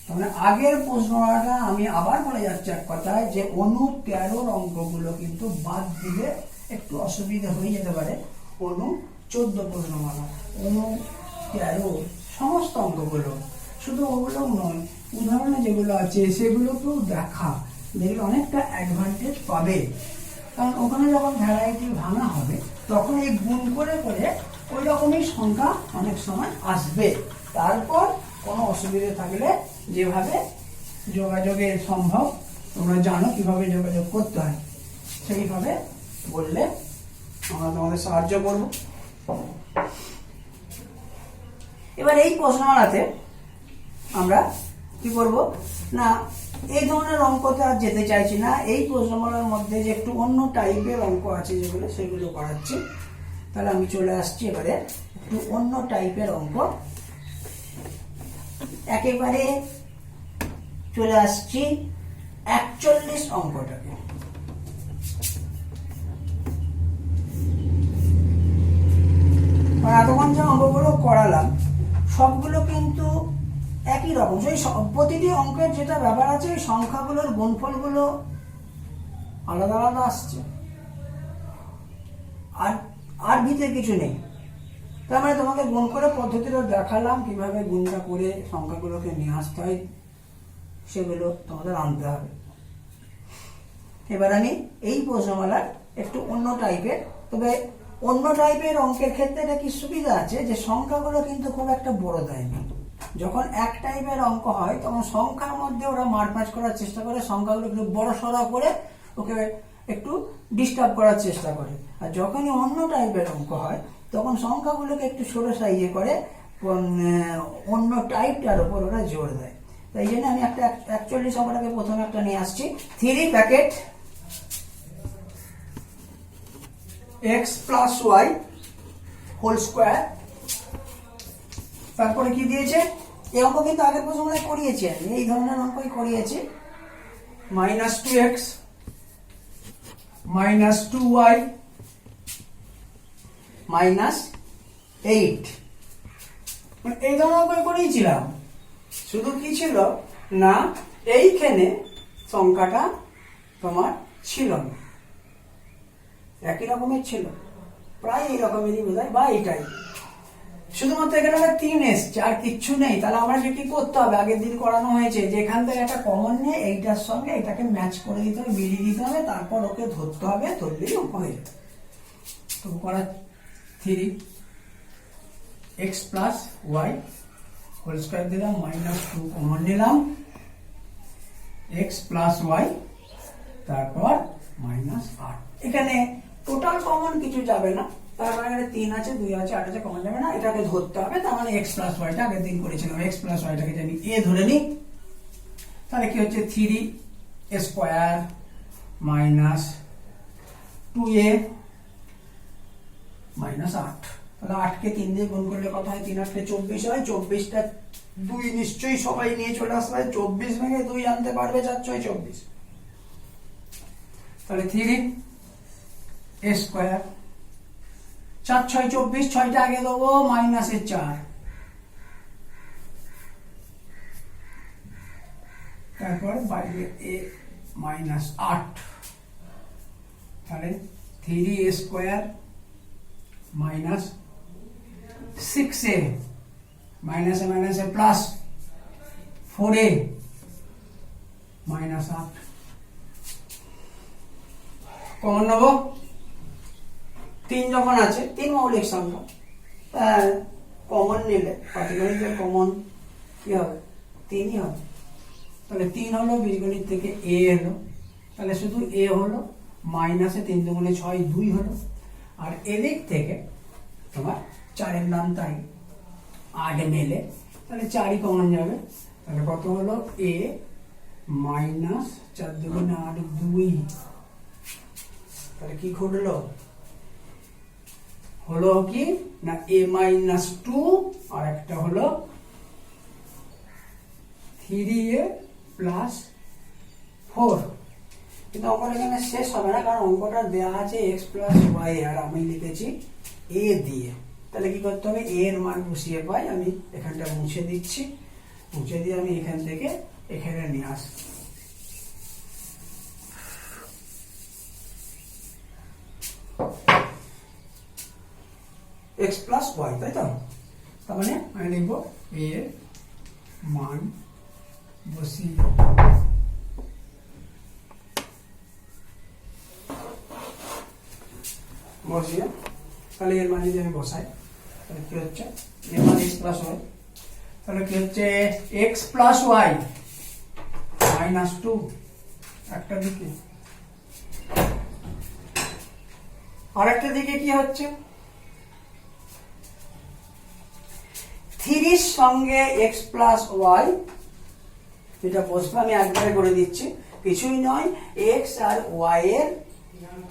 মানে আগের প্রশ্নটা আমি আবার বলে যাচ্ছি এক কথায়, যে অনু 13 অঙ্কগুলো কিন্তু বাদ দিলে একটু অসুবিধা হয়ে যেতে পারে। অনু 14 প্রশ্নমালা, অনু 13 সমস্ত অঙ্কগুলো, শুধু ওগুলো নয়, উদাহরণে যেগুলো আছে সেগুলোকেও দেখা, দেখলে অনেকটা অ্যাডভান্টেজ পাবে। কারণ ওখানে যখন ভ্যারাইটি ভাঙা হবে তখন এই গুণ করে করে ওই রকমই সংখ্যা অনেক সময় আসবে। তারপর কোনো অসুবিধা থাকলে যেভাবে যোগাযোগের সম্ভব, তোমরা জানো কিভাবে যোগাযোগ করতে হয়, সেইভাবে বললে আমরা তোমাদের সাহায্য করব। এবার এই প্রশ্নমালাতে আমরা কি করব না, এই ধরনের অঙ্কতে আর যেতে চাইছি না। এই প্রশ্নমালার মধ্যে যে একটু অন্য টাইপের অঙ্ক আছে যেগুলো, সেগুলো করাচ্ছি। তাহলে আমি চলে আসছি এবারে একটু অন্য টাইপের অঙ্ক, একেবারে চলে আসছি 41 অঙ্কটাকে। এতক্ষণ যে অঙ্কগুলো করালাম সবগুলো কিন্তু একই রকম। সেই প্রতিটি অঙ্কের যেটা ব্যাপার আছে, এই সংখ্যাগুলোর গুণফলগুলো আলাদা আলাদা আসছে, আর ভিতরে কিছু নেই। তার মানে তোমাকে গুণ করে পদ্ধতিটা দেখালাম, কিভাবে গুণটা করে সংখ্যাগুলোকে নিয়ে আসতে হয়, সেগুলো তোমাদের আনতে হবে। এবার আমি এই প্রশ্নমালার একটু অন্য টাইপের, তবে অন্য টাইপের অঙ্কের ক্ষেত্রে এটা কি সুবিধা আছে, যে সংখ্যাগুলো কিন্তু খুব একটা বড় দেয় না। যখন এক টাইপের অঙ্ক হয় তখন সংখ্যার মধ্যে ওরা মারপ্যাচ করার চেষ্টা করে, সংখ্যাগুলো একটু বড় সড়া করে ওকে একটু ডিস্টার্ব করার চেষ্টা করে। আর যখনই অন্য টাইপের অঙ্ক হয় তখন সংখ্যাগুলোকে একটু ছোট সাইজে করে অন্য টাইপটার উপর ওরা জোর দেয়। তাই জন্য আমি একটা 41 অঙ্কটাকে প্রথমে একটা নিয়ে আসছি। 3 packet x plus Y whole square. তারপরে কি দিয়েছে, এই অঙ্ক কিন্তু আগের প্রশ্নে করিয়েছি আমি, এই ধরনের অঙ্কই করিয়েছি। -2x -2y -8, এই ধরনের অঙ্কই করিয়েছিলাম। শুধু কি ছিল না, এইখানে সংখ্যাটা তোমার ছিল না, একই রকমের ছিল, প্রায় এই রকমেরই বোধহয়, বা এটাই, শুধুমাত্র এখানে 3 এসছে, আর কিচ্ছু নেই। তাহলে আমরা কি করতে হবে, আগের দিন করানো হয়েছে, যে এখান থেকে একটা কমন নিয়ে এইটার সঙ্গে এটাকে ম্যাচ করে দিতে হবে, মিলিয়ে দিতে হবে, তারপর ওকে ধরতে হবে, ধরলেই অঙ্ক হয়ে যাবে। তো করা 3x plus Y whole square দিলাম, -2 কমন নিলাম, x প্লাস ওয়াই, তারপর -8। এখানে টোটাল কমন কিছু যাবে না, তার মানে এখানে 3 আছে, 2 আছে, 8 আছে, কমন যাবে না, এটাকে ধরতে হবে। তার মানে x প্লাস ওয়াইটা আগের দিন করেছিলাম, x প্লাস ওয়াইটাকে যদি a ধরে নিই, তাহলে কি হচ্ছে 3 স্কোয়ার মাইনাস 2a মাইনাস 8। তাহলে 8 কে 3 দিয়ে গুণ করলে কত হয়, 3 8 24 হয়। 24টা 2 নিশ্চয়ই সবাই নিয়ে চলে আসবে, 24 ভেঙে 2 আনতে পারবে, 4 6 24। তাহলে 3 স্কোয়ার, 4 6 24, 6টা আগে দেবো, -4, তারপর বাইরে a -8, তাহলে 3 স্কোয়ার -6a মাইনাসে প্লাস 4a -8। কমন নেব, 3 যখন আছে, 3 মৌলিক সংখ্যা, কমন নিলে পাটিগণিতের কমন কি হবে, 3ই হবে। তাহলে 3 হলো, বীজগণিত থেকে a হলো, তাহলে শুধু a হলো, মাইনাসে 3 দুগুণে 6, 2 হলো। আর এদিক থেকে তোমার 4-এর নাম তাই 8 মেলে, তাহলে 4ই কমন যাবে। তাহলে কত হলো, a মাইনাস 4 দুগুণে 8, 2। তাহলে কি ঘটলো, হলো কি না, a -2, আর একটা হলো 3a প্লাস 4। কিন্তু অঙ্কটা এখানে শেষ হবে না, কারণ অঙ্কটা দেওয়া আছে x প্লাস ওয়াই, আর আমি লিখেছি a দিয়ে, তাহলে কি করতে হবে, এ এর মান বসিয়ে পাই, আমি এখানটা মুছে দিচ্ছি, মুছে দিয়ে আমি এখান থেকে এখানে নিয়ে আসবো। এক্স প্লাস ওয়াই, তাই তো? তার মানে আমি লিখব এ এর মান বসিয়ে তাহলে এর মান যদি আমি বসাই তাহলে কি হচ্ছে, এর মান এক্স প্লাস ওয়াই, তাহলে কি হচ্ছে এক্স প্লাস ওয়াই মাইনাস 2 একটা দিকে, আর একটা দিকে কি হচ্ছে 3 সঙ্গে এক্স প্লাস ওয়াই, এটা বসবে, আমি একবারে করে দিচ্ছি, কিছুই নয়, এক্স আর ওয়াই এর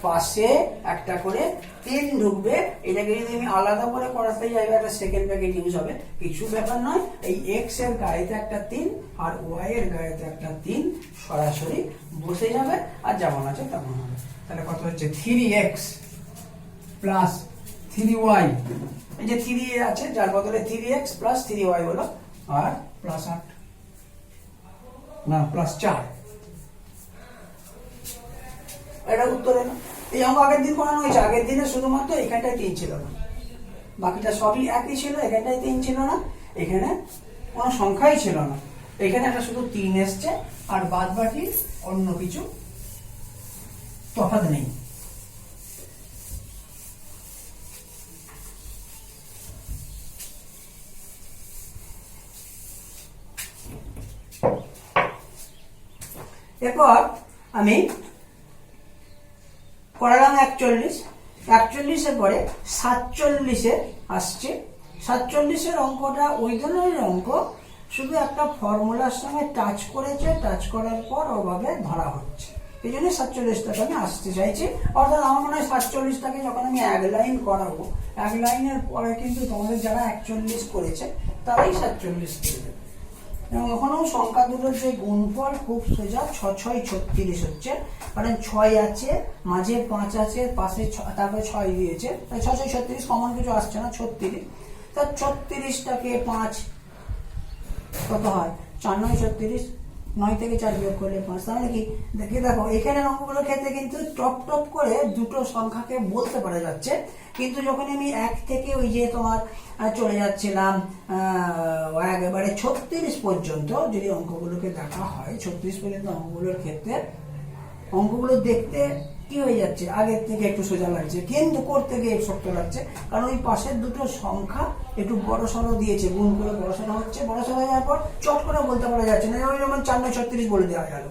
পাশে একটা করে 3 ঢুকবে। এটাকে যদি আমি আলাদা করে করাতে যাই একটা সেকেন্ড ব্র্যাকেট ইউজ হবে, কিছু ব্যাপার নয়, এই এক্স এর গায়েতে একটা 3 আর ওয়াই এর গায়েতে একটা 3 সরাসরি বসে যাবে, আর যেমন আছে তেমন হবে। তাহলে কত হচ্ছে 3x প্লাস 3y, এই যে 3 আছে যার বদলে 3x প্লাস 3y হলো, আর প্লাস 8 না প্লাস 4, এটা উত্তর এলো। এই অঙ্ক আগের দিন করানো হয়েছে, আগের দিনে শুধুমাত্র এখানটায় 3 ছিল না, বাকিটা সবই একই ছিল, এখানটায় 3 ছিল না, এখানে কোনো সংখ্যাই ছিল না, এখানে একটা শুধু 3 এসছে, আর বাদ বাকি অন্য কিছু তফাৎ নেই। এরপর আমি করালাম 41 পরে 47 আসছে। 47 অঙ্কটা ওই ধরনের অঙ্ক, শুধু একটা ফর্মুলার সঙ্গে টাচ করেছে, টাচ করার পর ওভাবে ধরা হচ্ছে, এই জন্য 47টাকে আমি আসতে চাইছি। অর্থাৎ আমার মনে হয় 47টাকে যখন আমি এক লাইন করাবো, এক লাইনের পরে কিন্তু তোমাদের যারা 41 করেছে তারাই 47 করে দেবে। এবং ওখানেও সংখ্যা দুটোর যে গুণফল খুব সোজা, 6 6 36 হচ্ছে, কারণ 6 আছে, মাঝে 5 আছে, পাশে তারপরে 6 দিয়েছে, তাই 6 6 36, কমন কিছু আসছে না, 36। তা 36টাকে 5 কত হয়, 4 9 36, 9 থেকে 4 বিয়োগ করলে 5, তাহলে কি দেখো এখানে অঙ্কগুলোর ক্ষেত্রে কিন্তু টপ টপ করে দুটো সংখ্যাকে বলতে পারা যাচ্ছে, কিন্তু যখন আমি 1 থেকে ওই যে তোমার চলে যাচ্ছিলাম একেবারে 36 পর্যন্ত যদি অঙ্কগুলোকে দেখা হয়, 36 পর্যন্ত অঙ্কগুলোর ক্ষেত্রে অঙ্কগুলো দেখতে কি হয়ে যাচ্ছে, আগের থেকে একটু সোজা লাগছে, কিন্তু করতে গিয়ে শক্ত লাগছে, কারণ ওই পাশের দুটো সংখ্যা একটু বড় সড়ো দিয়েছে, গুণ করে বড় সড়ো হচ্ছে, বড় সড়ো হয়ে যাওয়ার পর চট করে বলতে পারা যাচ্ছে না, যেমন 4 9 36 বলে দেওয়া গেল।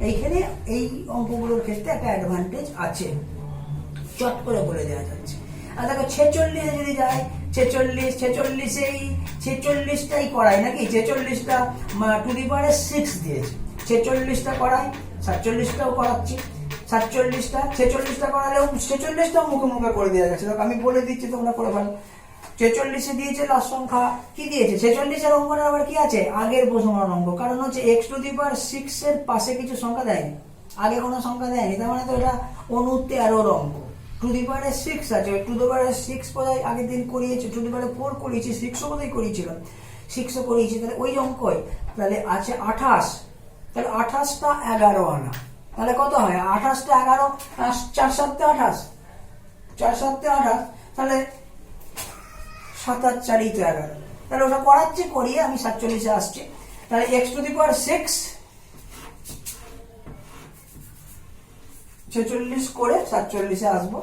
এইখানে এই অঙ্কগুলোর ক্ষেত্রে একটা অ্যাডভান্টেজ আছে, চট করে বলে দেওয়া যাচ্ছে। আর দেখো 46 যদি যায়, 46টাই করাই নাকি, 46টা টু দি পাওয়ার 6 দিয়েছে, 46টা করাই, 47টাও করাচ্ছি, 46টা করালেও 46টাও মুখে মুখে করে দেওয়া যাচ্ছে। আমি বলে দিচ্ছি, তোমরা করে ভালো। 46 দিয়েছে, লাস্ট সংখ্যা কি দিয়েছে, 46 অঙ্কটা আবার কি আছে, আগের বসানোর অঙ্ক, কারণ হচ্ছে x টু দি পাওয়ার 6 এর পাশে কিছু সংখ্যা দেয়নি, আগে কোনো সংখ্যা দেয়নি, তার মানে তো এটা অনু 13 অঙ্ক, টু দি পাওয়ার 6 আছে, টু দি পাওয়ার 6 বোধহয় আগের দিন করিয়েছে, টু দি পাওয়ার 4 করিয়েছি, 6ও বোধহয় করিয়েছিলাম, 6ও করিয়েছি, তাহলে ওই অঙ্কই, তাহলে আছে 28, তাহলে 28টা 11 আনা, তাহলে কত হয়, 28টা 11, 4 7 28, 4 7 28, তাহলে 7 আর 4 ই তো 11, তাহলে ওটা করাচ্ছি, করিয়ে আমি 47-এ আসছি। তাহলে x টু দি পাওয়ার 6 46 করে 47-এ আসবো,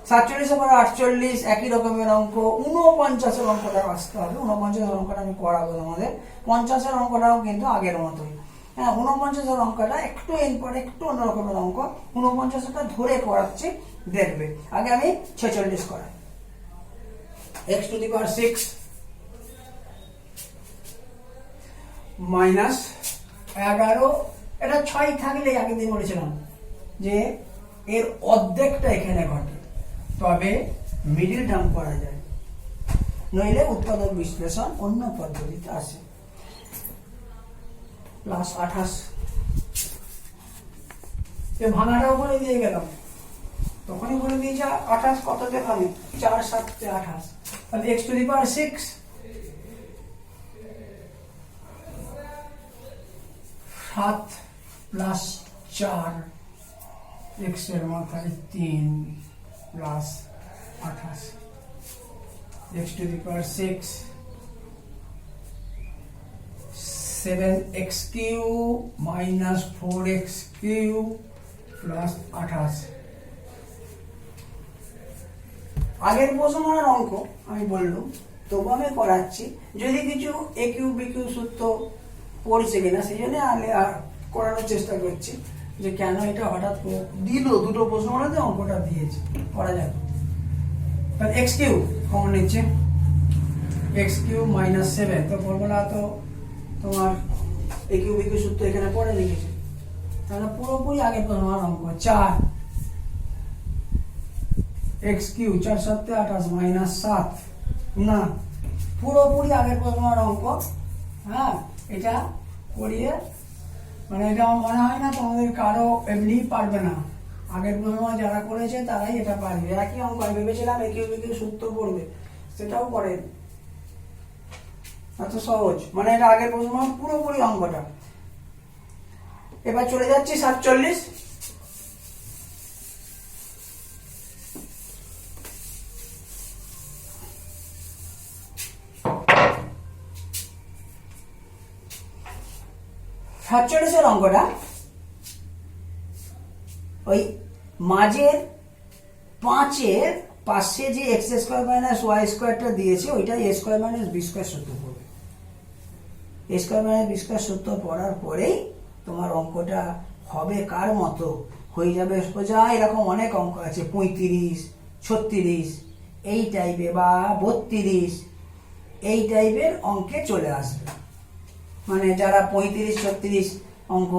47 করে 48, একই রকমের অঙ্ক, 49 অঙ্কটা আসতে হবে, 49 অঙ্কটা আমি করাবো তোমাদের, 50 অঙ্কটাও কিন্তু আগের মতোই, হ্যাঁ 49 অঙ্কটা একটু এরপর একটু অন্য রকমের অঙ্ক, 49টা ধরে করাচ্ছি, দেখবে। আগে আমি 46 করাই, x to the power 6 minus 11, এটা 6 থাকলে আগের দিন বলেছিলাম যে এর অর্ধেকটা এখানে ঘটে, তবে মিডিল টার্ম করা যায়, নইলে উৎপাদক বিশ্লেষণ অন্য পদ্ধতিতে আসে, প্লাস 28, ভাঙাটাও করে দিয়ে গেলাম, তখনই বলে দিয়েছে 28 কততে ভাঙে, 4 7 28, তাহলে x to the power 6, 7 plus 4, x এর মাথায় 3 plus 28, x to the power 6, 7x cube minus 4x cube plus 28। আগের প্রশ্নের অঙ্ক আমি বললাম, তবু আমি করাচ্ছি, যদি কিছু এ কিউ বি কিউ সূত্র পড়ছে কিনা সেই জন্য করানোর চেষ্টা করছি যে কেন এটা হঠাৎ দিল, দুটো প্রশ্ন মধ্যে অঙ্কটা দিয়েছে, করা যাবে। তাহলে এক্স কিউ কমন নিচ্ছে, এক্স কিউ মাইনাস 7, তো ফর্মুলা তো তোমার এ কিউ বি কিউ সূত্র এখানে পড়ে লিখেছে, তাহলে পুরোপুরি আগের প্রশ্নের অঙ্ক 4 এক্স কিউ 4 7 28 মাইনাস 7, না পুরোপুরি আগের প্রশ্নের অঙ্ক। হ্যাঁ, এটা করিয়ে মানে এটা আমার মনে হয় না তোমাদের কারো এমনি পারবে না, আগের প্রশ্ন যারা করেছে তারাই এটা পারবে। একই অঙ্ক আমি ভেবেছিলাম এ কিউ বি কিউ সূত্র পড়বে, সেটাও পড়েন, এত সহজ, মানে এটা আগের প্রশ্ন পুরোপুরি অঙ্কটা। এবার চলে যাচ্ছি 47, এর অঙ্কটা ওই মাঝের 5-এর পাশে যে এক্স স্কোয়ার মাইনাস ওয়াই স্কোয়ারটা দিয়েছে ওইটা এ স্কোয়ার মাইনাস বি স্কোয়ার সূত্র পড়বে। এ স্কোয়ার মাইনাস বি স্কোয়ার সূত্র পড়ার পরেই তোমার অঙ্কটা হবে কার মতো, হয়ে যাবে সোজা। এরকম অনেক অঙ্ক আছে, 35 36 এই টাইপের বা 32 এই টাইপের অঙ্কে চলে আসবে। মানে যারা 35 36 অঙ্ক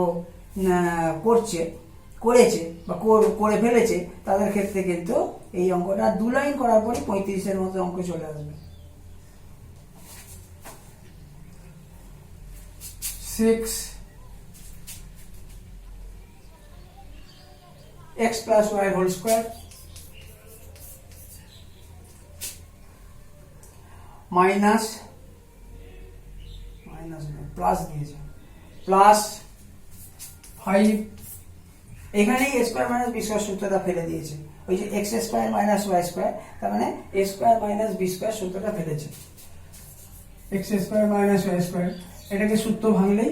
করেছে বা করে ফেলেছে তাদের ক্ষেত্রে কিন্তু এই অঙ্কটা 2 লাইন করার পরে 35-এর মতো অঙ্ক চলে আসবে। 6 x plus y whole square minus plus দিয়েছে প্লাস 5, এখানেই A square minus B square সূত্রটা ফেলে দিয়েছে, ওই যে X square minus Y square, তার মানে A square minus B square সূত্রটা ফেলেছে। X square minus Y square, এটাকে সূত্র ভাঙলেই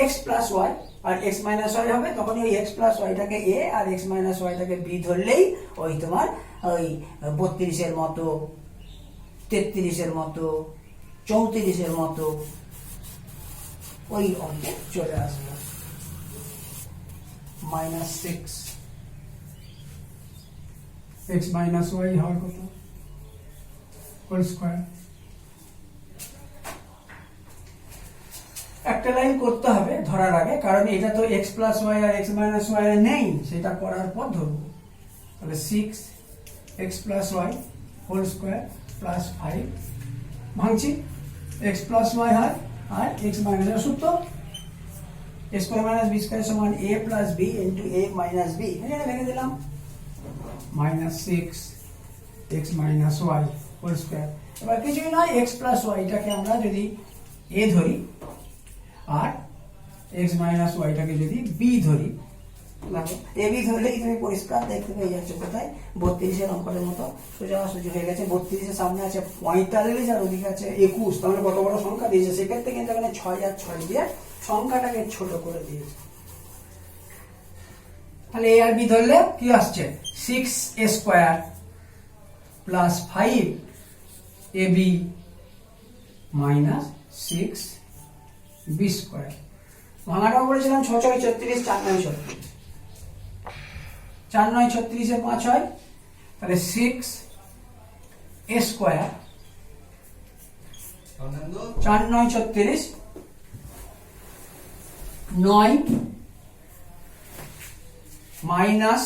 এক্স প্লাস ওয়াই আর এক্স মাইনাস ওয়াই হবে, তখন ওই এক্স প্লাস ওয়াইটাকে এ আর এক্স মাইনাস ওয়াইটাকে বি ধরলেই ওই তোমার ওই 32-এর মতো 33-এর মতো 34-এর মতো ওই অঙ্কে চলে আসবে। মাইনাস 6 এক্স মাইনাস ওয়াই হয় কত, হোল স্কোয়ার। একটা লাইন করতে হবে ধরার আগে, কারণ এটা তো এক্স প্লাস ওয়াই আর এক্স মাইনাস ওয়াই নেই, সেটা করার পর ধরবো। তাহলে 6 x plus Y whole square plus 5 ভাঙছি, এক্স প্লাস ওয়াই হয় আর এক্স মাইনাস সূত্র a square minus B square সমান a plus b into a minus b, এখানে ভেঙে দিলাম। Minus 6 x minus y whole square, এবার কিছুই নয় এক্স প্লাস ওয়াইটাকে আমরা যদি এ ধরি আর এক্স মাইনাস ওয়াইটাকে যদি বি ধরি, এ বি ধরলেই তুমি পরিষ্কার দেখতে পেয়ে যাচ্ছ কোথায় 32-এর অঙ্কের মতো সোজাসুজি হয়ে গেছে। 32-এর সামনে আছে 45 আর ওদিকে আছে 21, তাহলে কত বড় সংখ্যা দিয়েছে, সেক্ষেত্রে কিন্তু এখানে 6 আর 6 দিয়ে সংখ্যাটাকে ছোট করে দিয়েছে। তাহলে এ আর বি ধরলে কি আসছে, 6 এ square plus 5 A B minus 6 B square. ভাঙাটাও বলেছিলাম 6 6 36 4 9 36, 4 9 36 এ 5 হয়, তাহলে 6 এ square 4 9 36 9 minus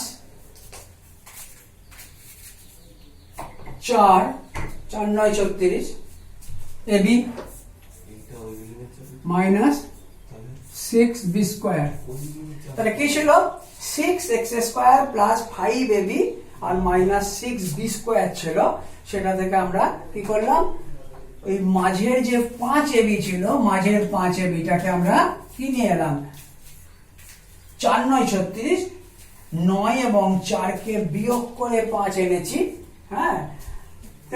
4 4 9 36 A B minus 6 B square. তাহলে কি ছিল 6x² প্লাস 5ab আর মাইনাস 6b স্কোয়ার ছিল, সেটা থেকে আমরা কি করলাম, ওই মাঝের যে 5ab ছিল, মাঝের 5abটাকে আমরা কি নিয়ে এলাম, 4 9 36, 9 এবং 4 কে বিয়োগ করে 5 এনেছি, হ্যাঁ,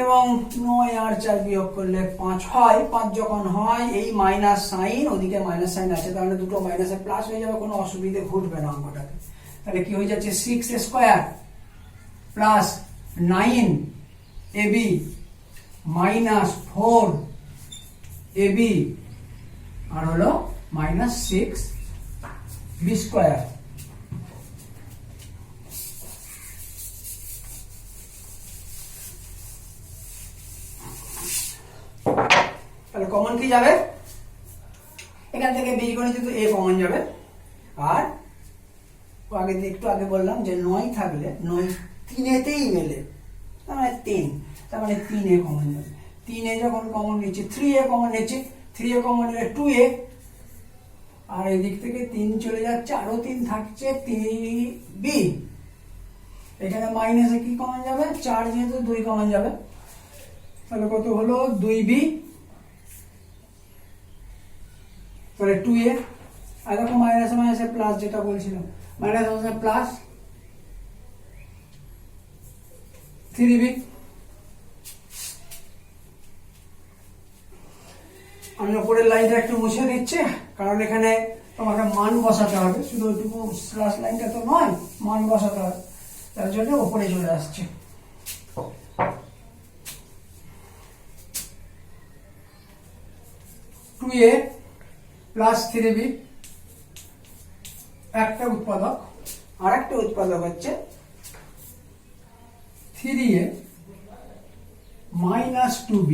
এবং 9 আর 4 বিয়োগ করলে 5 হয়। 5 যখন হয়, এই মাইনাস সাইন, ওদিকে মাইনাস সাইন আছে, তাহলে দুটো মাইনাসে প্লাস হয়ে যাবে, কোনো অসুবিধে ঘটবে না অঙ্কটাতে। তাহলে কি হয়ে যাচ্ছে, 6² প্লাস 9ab মাইনাস 4ab আর হলো মাইনাস 6b স্কোয়ার। তাহলে কমন কি যাবে, এখান থেকে বীজগণিত এ কমন যাবে। আর একটু আগে বললাম যে 9 থাকলে 9 3এতেই মেলে, তার মানে 3, তার মানে 3a কমন যাবে। 3a যখন কমন নিচ্ছে, 3a কমন নিচ্ছে, 3a কমন নিলে 2a, আর এই দিক থেকে 3 চলে যাচ্ছে, আরো 3 থাকছে 3b। এখানে মাইনাসে কি কমন যাবে, 4 যেহেতু 2 কমন যাবে, তাহলে কত হলো 2b, তাহলে 2a। আর দেখো মাইনাসে মাইনাসে প্লাস, যেটা বলছিলাম, মাইনাস মাইনাসে প্লাস 3b। আমি উপরের লাইনটা একটু মুছে দিচ্ছি, কারণ এখানে তোমাকে মান বসাতে হবে, শুধু ওইটুকু স্ল্যাশ লাইনটা তো নয়, মান বসাতে হবে, তার জন্য উপরে চলে আসছে। টু এ প্লাস 3b একটা উৎপাদক, আর একটা উৎপাদক হচ্ছে 3a minus 2b।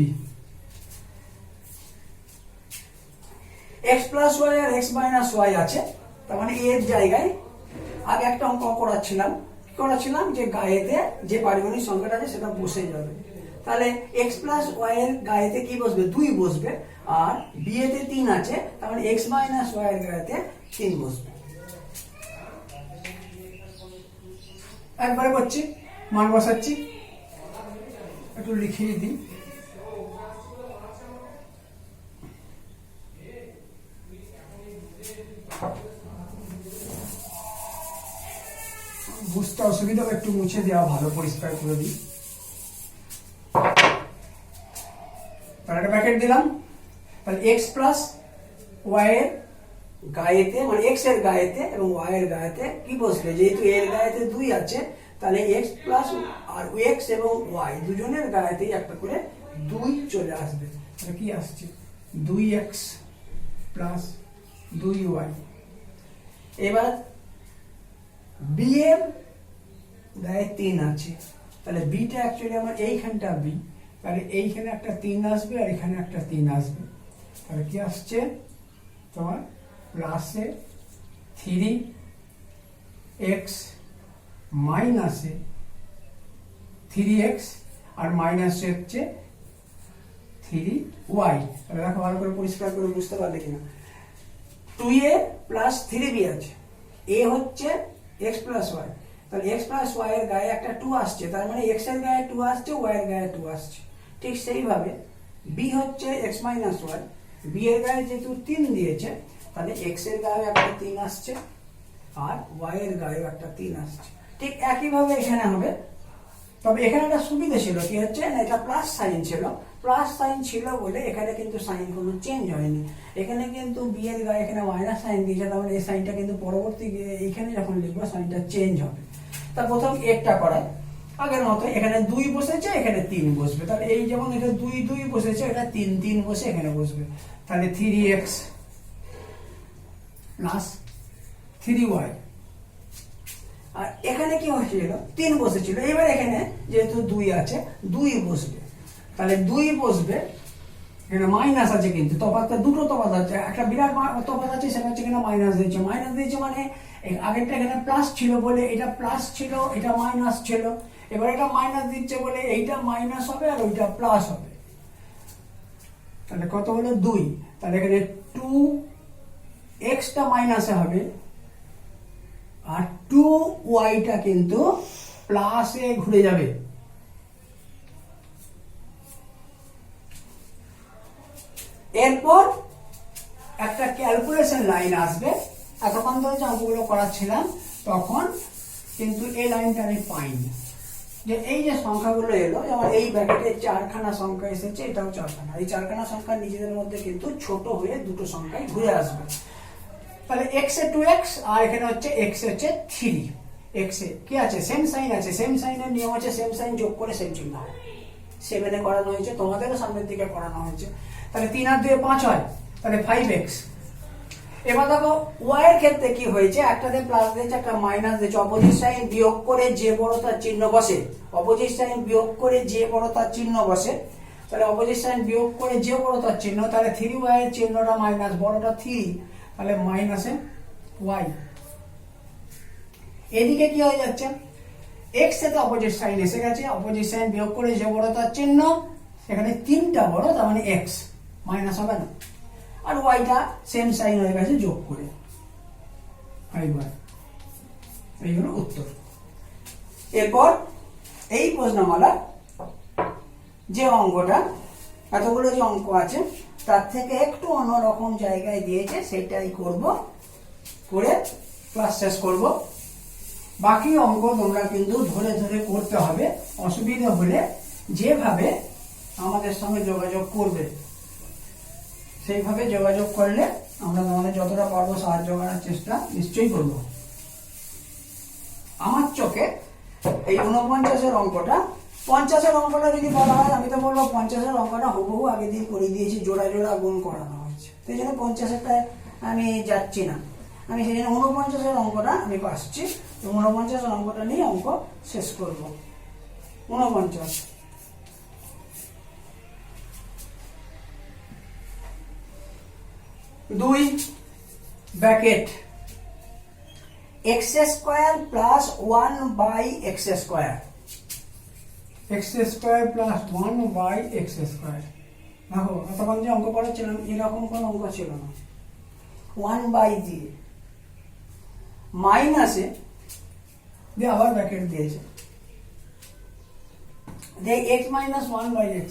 x plus Y আর x মাইনাস ওয়াই আছে, তার মানে এর জায়গায় আগে একটা অঙ্ক করাচ্ছিলাম, কি করাচ্ছিলাম, যে গায়েতে যে পারিমাণিক সংখ্যাটা আছে সেটা বসে যাবে। তাহলে x প্লাস ওয়াই এর গায়েতে কি বসবে, 2 বসবে, আর b এতে 3 আছে, তার মানে x মাইনাস ওয়াই এর গায়েতে 3 বসবে। একবারে করছি, মান বসাচ্ছি, একটু লিখিয়ে দিই। বুঝতে অসুবিধা, একটু মুছে দেওয়া ভালো, পরিষ্কার করে দিই। তাহলে একটা ব্র্যাকেট দিলাম, তাহলে x প্লাস ওয়াই এর গায়েতে, মানে x এর গায়েতে এবং y এর গায়েতে কি বসবে, যেহেতু এর গায়েতে 2 আছে, তাহলে x প্লাস আর x এবং y দুজনের গায়েতেই একটা করে 2 চলে আসবে। তাহলে কি আসছে, 2x প্লাস 2y। এবার b এর গায়ে 3 আছে, তাহলে b টা অ্যাকচুয়ালি আমার এইখানটা b, তাহলে এইখানে একটা 3 আসবে আর এখানে একটা 3 আসবে, তাহলে কি আসছে তোমার প্লাসে 3x মাইনাসে 3x আর মাইনাসে হচ্ছে 3y। তাহলে দেখো ভালো করে পরিষ্কার করে বুঝতে পারলে কিনা, 2a প্লাস 3b আছে, a হচ্ছে x প্লাস y, তাহলে x প্লাস y এর গায়ে একটা 2 আসছে, তার মানে x এর গায়ে 2 আসছে, y এর গায়ে 2 আসছে। ঠিক সেইভাবে b হচ্ছে x মাইনাস y, b এর গায়ে যেহেতু 3 দিয়েছে, তাহলে x এর গায়ে একটা 3 আসছে আর y এর গায়ে একটা 3 আসছে। ঠিক একইভাবে এখানে হবে, তবে এখানে একটা সুবিধা ছিল, কি হচ্ছে না, এটা প্লাস সাইন ছিল, প্লাস সাইন ছিল বলে এখানে কিন্তু সাইন কোনো চেঞ্জ হয়নি। এখানে কিন্তু বি এর গায়ে এখানে মাইনাস সাইন দিয়েছে, তাহলে এই সাইনটা কিন্তু পরবর্তী এখানে যখন লিখবো সাইনটা চেঞ্জ হবে। তা প্রথম একটা করায় আগের মতো, এখানে 2 বসেছে, এখানে 3 বসবে, তাহলে এই যেমন এটা 2 বসেছে, এটা 3 বসে এখানে বসবে, তাহলে 3x প্লাস 3y। আর এখানে কি হয়েছিল, 3 বসেছিল, এবার এখানে যেহেতু 2 আছে, 2 বসবে, তাহলে 2 বসবে, এখানে মাইনাস আছে, কিন্তু তফাৎটা দুটো তফাৎ আছে, একটা বিরাট তফাৎ আছে, সেটা হচ্ছে এখানে মাইনাস দিয়েছে, মানে আগেরটা এখানে প্লাস ছিল বলে এটা প্লাস ছিল, এটা মাইনাস ছিল, এবার এটা মাইনাস দিচ্ছে বলে এইটা মাইনাস হবে আর ওইটা প্লাস হবে। তাহলে কত হলো 2, তাহলে এখানে 2x টা মাইনাসে হবে আর 2y কিন্তু প্লাসে ঘুরে যাবে। এরপর একটা ক্যালকুলেশন লাইন আসবে। এতক্ষণ ধরে যে অঙ্কগুলো করাচ্ছিলাম তখন কিন্তু এই লাইনটা আমি পাইনি, যে এই যে সংখ্যাগুলো এলো, যেমন এই ব্র্যাকেটে 4খানা সংখ্যা এসেছে, এটাও 4খানা, এই 4খানা সংখ্যা নিজেদের মধ্যে কিন্তু ছোট হয়ে দুটো সংখ্যায় ঘুরে আসবে। তাহলে x এ 2x আর এখানে হচ্ছে x হচ্ছে 3। x এ কি আছে, সেম সাইন আছে, সেম সাইনের নিয়ম আছে, সেম সাইন যোগ করে সেম চিহ্ন হয়। 7 এ করানো হয়েছে, তোমাদেরও সামনের দিকে করানো হয়েছে। তাহলে 3 আর 2 5 হয়, তাহলে 5x। এবার দেখো y এর ক্ষেত্রে কি হয়েছে, একটাতে প্লাস দিয়েছে, একটা মাইনাস দিয়েছে, অপোজিট সাইন বিয়োগ করে যে বড় তার চিহ্ন বসে, অপোজিট সাইন বিয়োগ করে যে বড় তার চিহ্ন বসে। তাহলে অপোজিট সাইন বিয়োগ করে যে বড় তার চিহ্ন, তাহলে 3y এর চিহ্নটা মাইনাস, বড়টা 3, তাহলে মাইনাসে y। এদিকে কি হয়ে যাচ্ছে, x এর অপোজিট সাইন এসে গেছে, অপোজিট সাইন বিয়োগ করে যে বড় তার চিহ্ন, এখানে 3টা বড়, তার মানে x মাইনাস হবে না, আর ওয়াইটা সেম সাইন হয়ে গেছে যোগ করে 5y। এই হলো উত্তর। এরপর এই প্রশ্নমালা যে অঙ্কটা, এতগুলো যে অঙ্ক আছে তার থেকে একটু অন্যরকম জায়গায় দিয়েছে, সেটাই করব, করে ক্লাস শেষ করব। বাকি অঙ্ক তোমরা কিন্তু ধরে ধরে করতে হবে। অসুবিধা হলে যেভাবে আমাদের সঙ্গে যোগাযোগ করবে, সেইভাবে যোগাযোগ করলে আমরা তোমাদের যতটা পারবো সাহায্য করার চেষ্টা নিশ্চয়ই করব। আমার চোখে এই 49-এর অঙ্কটা, 50-এর অঙ্কটা যদি বলা হয়, আমি তো বলবো 50-এর অঙ্কটা হুবহু আগে দিয়ে করে দিয়েছি, জোড়া জোড়া গুণ করানো হয়েছে, সেই জন্য 50-এরটা আমি যাচ্ছি না, আমি সেই জন্য 49-এর অঙ্কটা আমি আসছি। 49-এর অঙ্কটা নিয়ে অঙ্ক শেষ করব। 49 2 bracket x square plus 1 by x square, x square plus 1 by x square. দেখো এতক্ষণ যে অঙ্ক করেছিলাম এরকম কোন অঙ্ক ছিল না, 1 বাই দিয়ে মাইনাসে দিয়ে আবার ব্র্যাকেট দিয়েছে, দিয়ে x মাইনাস 1 বাই x,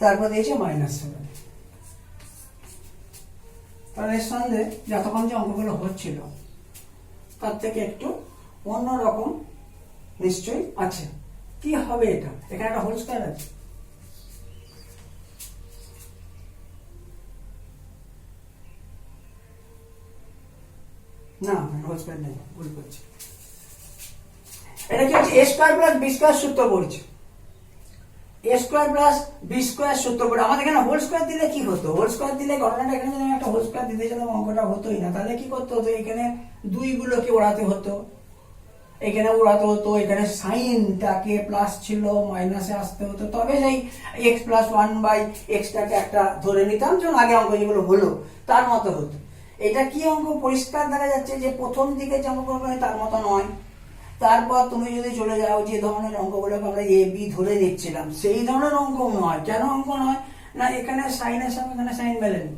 তারপর দিয়েছে -7। তাহলে এর সঙ্গে যতক্ষণ যে অঙ্কগুলো হচ্ছিল তার থেকে একটু অন্যরকম নিশ্চয়ই আছে। কি হবে এটা, এখানে একটা হোল স্কয়ার আছে, না হোল স্কয়ার নেই, ভুল করছি। এটা কি হচ্ছে, a square plus b square সূত্র পড়ছে, a square plus b square সূত্র পড়ে। আমাদের এখানে হোল স্কয়ার দিলে কি হতো, হোল স্কয়ার দিলে ঘটনাটা এখানে যদি একটা হোল স্কয়ার দিতে যেতাম অঙ্কটা হতোই না। তাহলে কি করতে হতো, এখানে 2 গুলোকে ওড়াতে হতো, এখানে উড়াতে হতো, এখানে সাইনটাকে প্লাস ছিল মাইনাসে আসতে হতো, তবে সেই x প্লাস 1 বাই এক্সটাকে একটা ধরে নিতাম, যেমন আগে অঙ্ক যেগুলো হলো তার মতো হতো। এটা কি অঙ্ক, পরিষ্কার দেখা যাচ্ছে যে প্রথম দিকে যে অঙ্ক করবে তার মতো নয়। তারপর তুমি যদি চলে যাও যে ধরনের অঙ্কগুলোকে আমরা এ বি ধরে নিচ্ছিলাম, সেই ধরনের অঙ্ক নয়। কেন অঙ্ক নয় না, এখানে সাইনের সঙ্গে এখানে সাইন মেলেনি,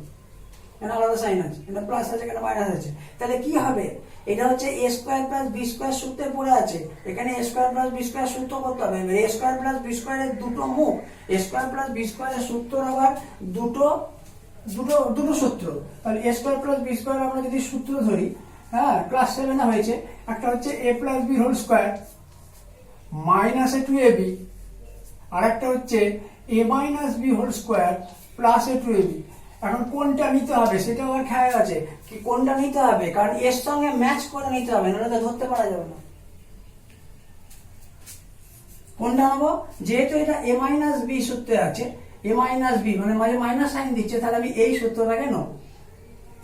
এখানে আলাদা সাইন আছে, এখানে প্লাস আছে, এখানে মাইনাস আছে। তাহলে কি হবে, এটা হচ্ছে a square plus b square সূত্রে পড়ে আছে, এখানে a square plus b square সূত্র করতে হবে। a স্কয়ার প্লাস b স্কয়ারের দুটো মুখ, a স্কয়ার প্লাস b স্কয়ারের সূত্র আবার দুটো সূত্র। তাহলে a square plus b square আমরা যদি সূত্র ধরি, হ্যাঁ ক্লাস 7 হয়েছে, একটা হচ্ছে a plus b whole square minus a two ab, আর একটা হচ্ছে a minus b whole square plus a two ab। এখন কোনটা নিতে হবে সেটা আবার খেয়াল আছে, কি কোনটা নিতে হবে, কারণ এর সঙ্গে ম্যাচ করে নিতে হবে, নাহলে তো ধরতে পারা যাবে না। কোনটা নেবো, যেহেতু এটা a মাইনাস b সূত্রে আছে, a মাইনাস b মানে মাঝে মাইনাস সাইন দিচ্ছে, তাহলে আমি এই সূত্রটাকে নেব।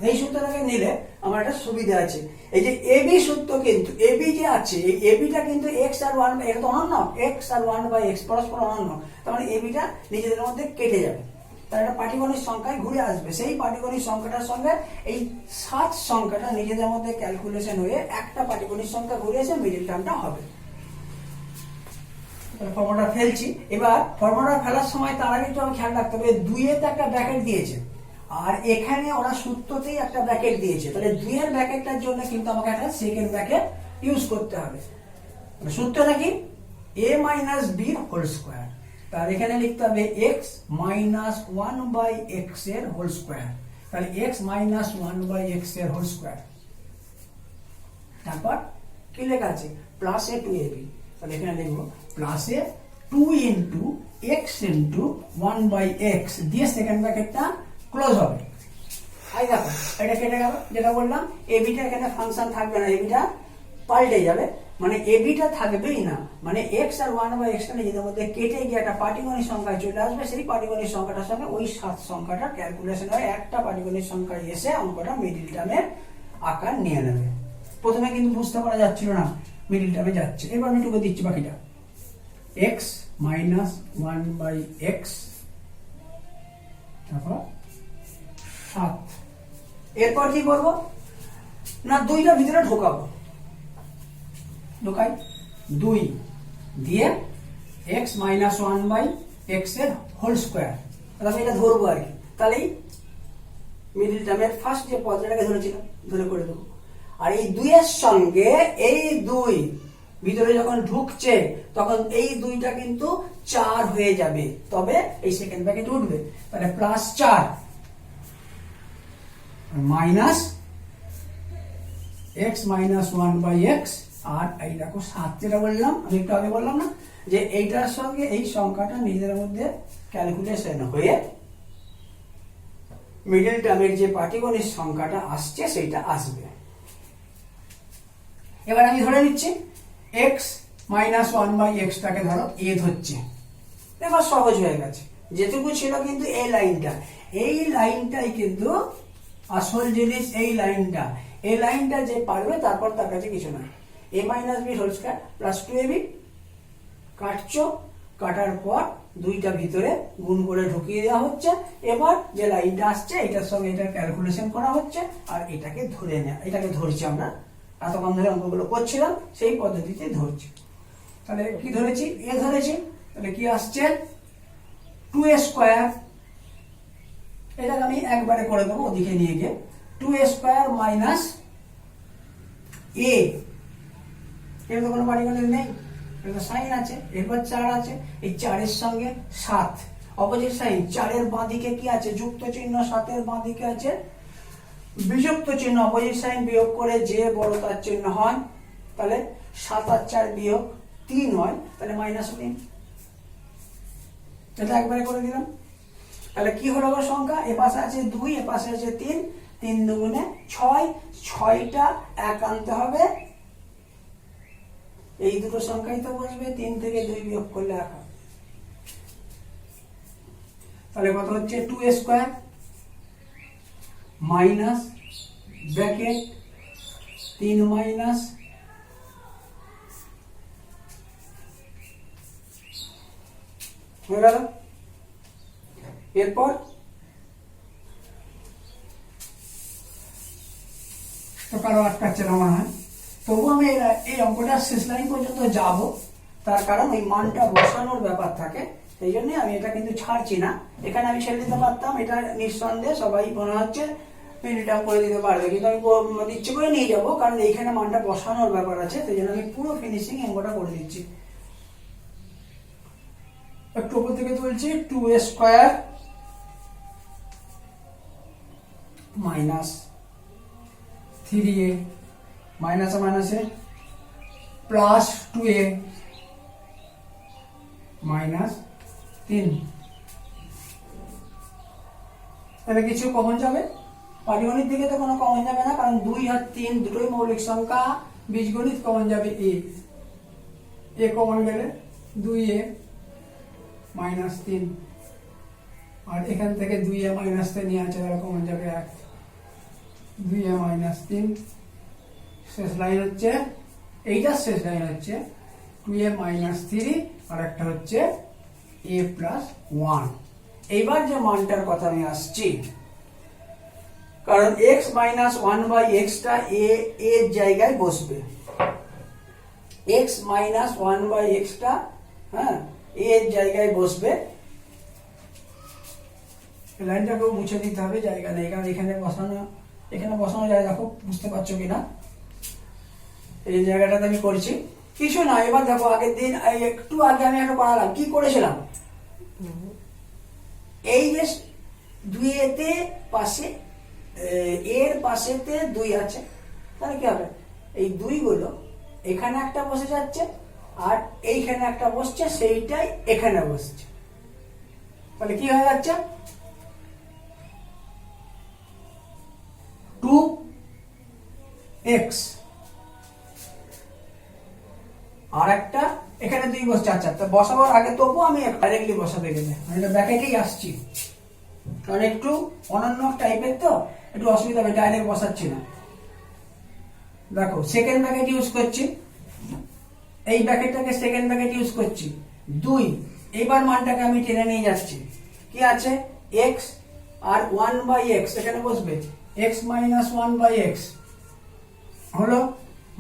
এই সূত্রটাকে নিলে আমার একটা সুবিধা আছে, এই যে ab সূত্র, কিন্তু ab যে আছে, এই abটা কিন্তু x আর 1 এটা তো অনন্য, x আর 1 বাই x পরস্পর অনন্য, তার মানে abটা নিজেদের মধ্যে কেটে যাবে, তার একটা পাটিগণিত সংখ্যায় ঘুরে আসবে। সেই পাটিগণিত সংখ্যাটার সঙ্গে এই 7 সংখ্যাটা নিজেদের মধ্যে ক্যালকুলেশন হয়ে একটা পাটিগণিত সংখ্যা ঘুরে এসে মিডল টার্মটা হবে। ফর্মুলা ফেলছি। এবার ফর্মুলা ফেলার সময় তার আগে একটু আমি খেয়াল রাখতে হবে, 2 এ তো একটা ব্র্যাকেট দিয়েছে, আর এখানে ওরা সূত্রতেই একটা ব্র্যাকেট দিয়েছে, তাহলে 2 এর ব্র্যাকেটটার জন্য কিন্তু আমাকে একটা সেকেন্ড ব্র্যাকেট ইউজ করতে হবে। সূত্রটা কি? a minus B whole square. তার এখানে লিখতে হবে x মাইনাস 1/x এর হোল স্কোয়ার। তাহলে x মাইনাস 1/x এর হোল স্কোয়ার। তারপর কি লেখা আছে? Plus A 2ab। তাহলে এখানে লিখবো plus A 2 into X into 1/x দিয়ে সেকেন্ড ব্র্যাকেটটা ক্লোজ হবে। এই দেখো এটা কেটে গেল, যেটা বললাম এবিটা এখানে ফাংশন থাকবে না, এবিটা পাল্টে যাবে, মানে এবিটা থাকবেই না, মানে x আর 1/x টা নিজেদের মধ্যে কেটে গিয়ে একটা পাটিগণিত সংখ্যায় চলে আসবে। সেই পাটিগণিত সংখ্যাটার সঙ্গে ওই 7 সংখ্যাটা ক্যালকুলেশন হয়, একটা পাটিগণিত সংখ্যায় এসে অঙ্কটা মিডিল টার্মের আকার নিয়ে নেবে। প্রথমে কিন্তু বুঝতে পারা যাচ্ছিল না মিডিল টার্মে যাচ্ছে। এবার আমি টুকু দিচ্ছি বাকিটা, x মাইনাস 1/x তারপর 7। এরপর কি করবো না, 2টা ভিতরে ঢোকাবো, ঢোকাই 2 দিয়ে x মাইনাস 1/x এর হোল স্কোয়ার। আমি এটা ধরবো আর কি, তাহলেই মিডিল টার্মের ফার্স্ট যে পদটাকে ধরেছিলাম ধরে করে দেবো। আর এই 2 এর সঙ্গে এই 2 ভিতরে যখন ঢুকছে তখন এই 2টা কিন্তু 4 হয়ে যাবে, তবে এই সেকেন্ড ব্র্যাকেট উঠবে। তাহলে plus 4 minus x minus 1/x আর এই দেখো 7, যেটা বললাম আমি একটু আগে বললাম না যে এইটার সঙ্গে এই সংখ্যাটা নিজেদের মধ্যে ক্যালকুলেশন হয়ে মিডল টার্মের যে পাটিগণিত সংখ্যাটা আসছে সেটা আসবে। এবার আমি ধরে নিচ্ছি x মাইনাস 1/x টাকে ধরো a ধরছে। এবার সহজ হয়ে গেছে, যেটুকু ছিল কিন্তু এই লাইনটাই কিন্তু আসল জিনিস। এই লাইনটা যে পারবে তারপর তার কাছে কিছু না। a minus B whole square plus 2ab কাটছো, কাটার পর 2টা ভিতরে গুণ করে ঢুকিয়ে দেওয়া হচ্ছে। এবার যে লাইনটা আসছে এটার সঙ্গে এটা ক্যালকুলেশন করা হচ্ছে, আর এটাকে এটাকে ধরছি আমরা। এতক্ষণ ধরে অঙ্কগুলো করছিলাম সেই পদ্ধতিতে ধরছি। তাহলে কি ধরেছি? a ধরেছি। তাহলে কি আসছে? 2a square. এটাকে আমি একবারে করে দেবো ওদিকে নিয়ে গিয়ে, 2a স্কয়ার মাইনাস a। এর তো কোনো পাটিগণিত নেই, এটা সাইন আছে, এরপর 4 আছে, এই 4 এর সঙ্গে 7 অপোজিট সাইন। 4 এর বাঁ দিকে কি আছে? যুক্ত চিহ্ন। 7 এর বাঁ দিকে আছে বিযুক্ত চিহ্ন। অপোজিট সাইন বিয়োগ করে যে বড় তার চিহ্ন হয়, তাহলে 7 আর 4 বিয়োগ 3 হয়, তাহলে -3। এটা একবারে করে দিলাম। তাহলে কি হলো সংখ্যা? এ পাশে আছে 2, এ পাশে আছে 3, 3 দুগুণে 6। 6টা এক আনতে হবে, এই দুটো সংখ্যাই তো বসবে। 3 থেকে 2 বিয়োগ করলে 1 হয়। তাহলে কত হচ্ছে? 2a square minus bracket 3 minus হয়ে গেল। এরপর তো কারো আটকাচ্ছে না মনে হয়, তবু আমি এই অঙ্কটা শেষ লাইন পর্যন্ত যাব। তার কারণ ওই মানটা বসানোর ব্যাপার থাকে, সেই জন্য আমি এটা কিন্তু ছাড়ছি না। এখানে আমি ছেড়ে দিতে পারতাম, এটা নিঃসন্দেহে সবাই মনে হচ্ছে এটা করে দিতে পারবে, কিন্তু আমি ইচ্ছে করে নিয়ে যাবো, কারণ এইখানে মানটা বসানোর ব্যাপার আছে, সেই জন্য আমি পুরো ফিনিশিং অঙ্কটা করে দিচ্ছি। একটু উপর থেকে তুলছি, 2a স্কয়ার মাইনাস 3a মাইনাসে মাইনাসে প্লাস 2a মাইনাস 3। তাহলে কিছু কমন যাবে? পাটিগণিত দিকে তো কোনো কমন যাবে না, কারণ 2 আর 3 দুটোই মৌলিক সংখ্যা। বীজগণিত কমন যাবে a কমন গেলে 2a মাইনাস 3, আর এখান থেকে 2a মাইনাস 3 নিয়ে আছে, তাহলে কমন যাবে 1। 2a minus 3। শেষ লাইন হচ্ছে এইটা, শেষ লাইন হচ্ছে 2a মাইনাস 3, আর একটা হচ্ছে a প্লাস 1। এইবার যে মানটার কথা আমি আসছি, কারণ x মাইনাস 1/x টা এর জায়গায় বসবে। x মাইনাস 1/x টা এর জায়গায় বসবে। এই লাইনটাকেও মুছে দিতে হবে, জায়গা নেই, কারণ এখানে বসানো যায়, দেখো বুঝতে পারছো কিনা, এই জায়গাটাতে আমি করছি কিছু না। এবার দেখো আগের দিন একটু আগে আমি একটা বানালাম, কি করেছিলাম, এই যে 2 এতে পাশে এর পাশেতে 2 আছে, তাহলে কি হবে, এই 2 গুলো এখানে একটা বসে যাচ্ছে আর এইখানে একটা বসছে, সেইটাই এখানে বসছে, তাহলে কি হয়ে যাচ্ছে 2x আর একটা এখানে 2 বসছে। আচ্ছা, তো বসাবার আগে তবু আমি ডাইরেক্টলি বসাতে গেলে আমি এটা ব্যাকেটেই আসছি, কারণ একটু অনন্য টাইপের তো একটু অসুবিধা হবে, ডাইরেক্ট বসাচ্ছি না। দেখো সেকেন্ড ব্র্যাকেট ইউজ করছি, এই ব্র্যাকেটটাকে সেকেন্ড ব্র্যাকেট ইউজ করছি, 2, এবার মানটাকে আমি টেনে নিয়ে যাচ্ছি, কি আছে x আর 1/x এখানে বসবে, x মাইনাস 1/x হলো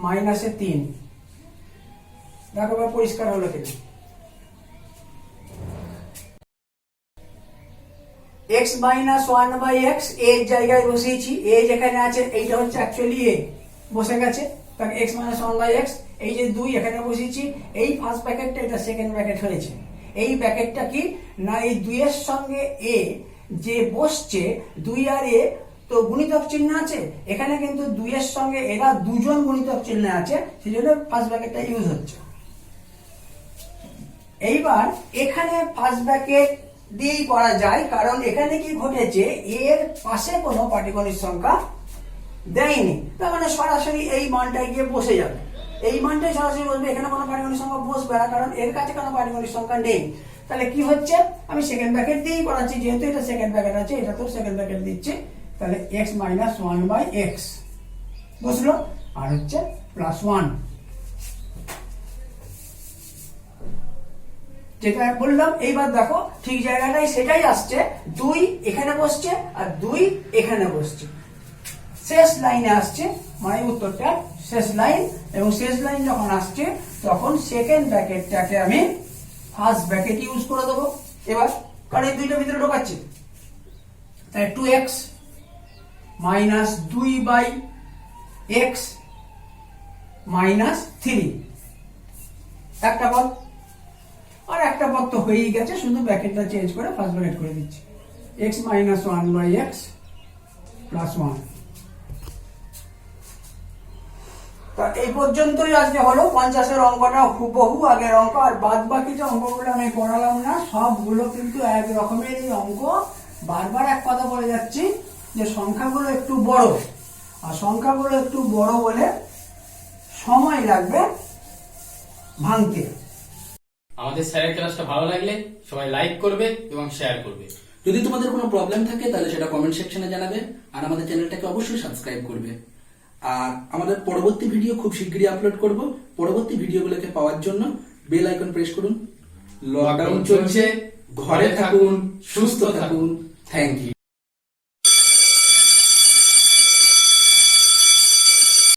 মাইনাসে 3। দেখো এবার পরিষ্কার হলো কিনা, x মাইনাস 1/x এর জায়গায় বসিয়েছি, এ যেখানে আছে এইটা হচ্ছে অ্যাকচুয়ালি এ বসে গেছে, তাকে x মাইনাস 1/x, এই যে 2 এখানে বসিয়েছি, এই ফার্স্ট ব্র্যাকেটটা এটা সেকেন্ড ব্র্যাকেট হয়েছে। এই ব্র্যাকেটটা কি না, এই 2 এর সঙ্গে এ যে বসছে, 2 আর এ তো গুণিতক চিহ্ন আছে, এখানে কিন্তু 2 এর সঙ্গে এরা দুজন গুণিতক চিহ্ন আছে, সেই জন্য ফার্স্ট ব্র্যাকেটটা ইউজ হচ্ছে। এইবার এখানে ফার্স্ট ব্র্যাকেট দিয়েই করা যায়, কারণ এখানে কি ঘটেছে, এর পাশে কোনো পাটিগণিত সংখ্যা দেয়নি, তার মানে সরাসরি এই মানটায় গিয়ে বসে যাবে, এই মানটাই সরাসরি বসবে, এখানে কোনো পাটিগণিত সংখ্যা বসবে না, কারণ এর কাছে কোনো পাটিগণিত সংখ্যা নেই। তাহলে কি হচ্ছে, আমি সেকেন্ড ব্র্যাকেট দিয়েই করাচ্ছি, যেহেতু এটা সেকেন্ড ব্র্যাকেট আছে, এটা তো সেকেন্ড ব্র্যাকেট দিচ্ছি, তাহলে x মাইনাস 1/x বসলো, আর হচ্ছে প্লাস 1, যেটা বললাম। এইবার দেখো ঠিক জায়গাটাই সেটাই আসছে, 2 এখানে বসছে আর 2 এখানে বসছে, শেষ লাইনে আসছে, মানে উত্তরটা শেষ লাইন, এবং শেষ লাইন যখন আসছে তখন সেকেন্ড ব্র্যাকেটটাকে আমি ফার্স্ট ব্র্যাকেট ইউজ করে দেবো। এবার কারণ এই 2টা ভিতরে ঢোকাচ্ছি, তাই 2x মাইনাস 2/x মাইনাস 3, একটা পদ, আর একটা পদ তো হয়েই গেছে, শুধু ব্র্যাকেটটা চেঞ্জ করে ফার্স্ট ব্র্যাকেট করে দিচ্ছি, x মাইনাস 1/x প্লাস 1। তা এই পর্যন্তই আজকে হলো 50-এর অঙ্কটা, হুবহু আগের অঙ্ক, আর বাদ বাকি যে অঙ্কগুলো আমি করালাম না, সবগুলো কিন্তু এক রকমেরই অঙ্ক। বারবার এক কথা বলে যাচ্ছি যে সংখ্যাগুলো একটু বড়, আর সংখ্যাগুলো একটু বড় বলে সময় লাগবে ভাঙতে। আমাদের স্যারের ক্লাসটা ভালো লাগলে সবাই লাইক করবে এবং শেয়ার করবে। যদি তোমাদের কোনো প্রবলেম থাকে তাহলে সেটা কমেন্ট সেকশনে জানাবে, আর আমাদের চ্যানেলটাকে অবশ্যই সাবস্ক্রাইব করবে। আর আমাদের পরবর্তী ভিডিও খুব শীঘ্রই আপলোড করব। পরবর্তী ভিডিওগুলোকে পাওয়ার জন্য বেল আইকন প্রেস করুন। লকডাউন চলছে, ঘরে থাকুন, সুস্থ থাকুন। Thank you.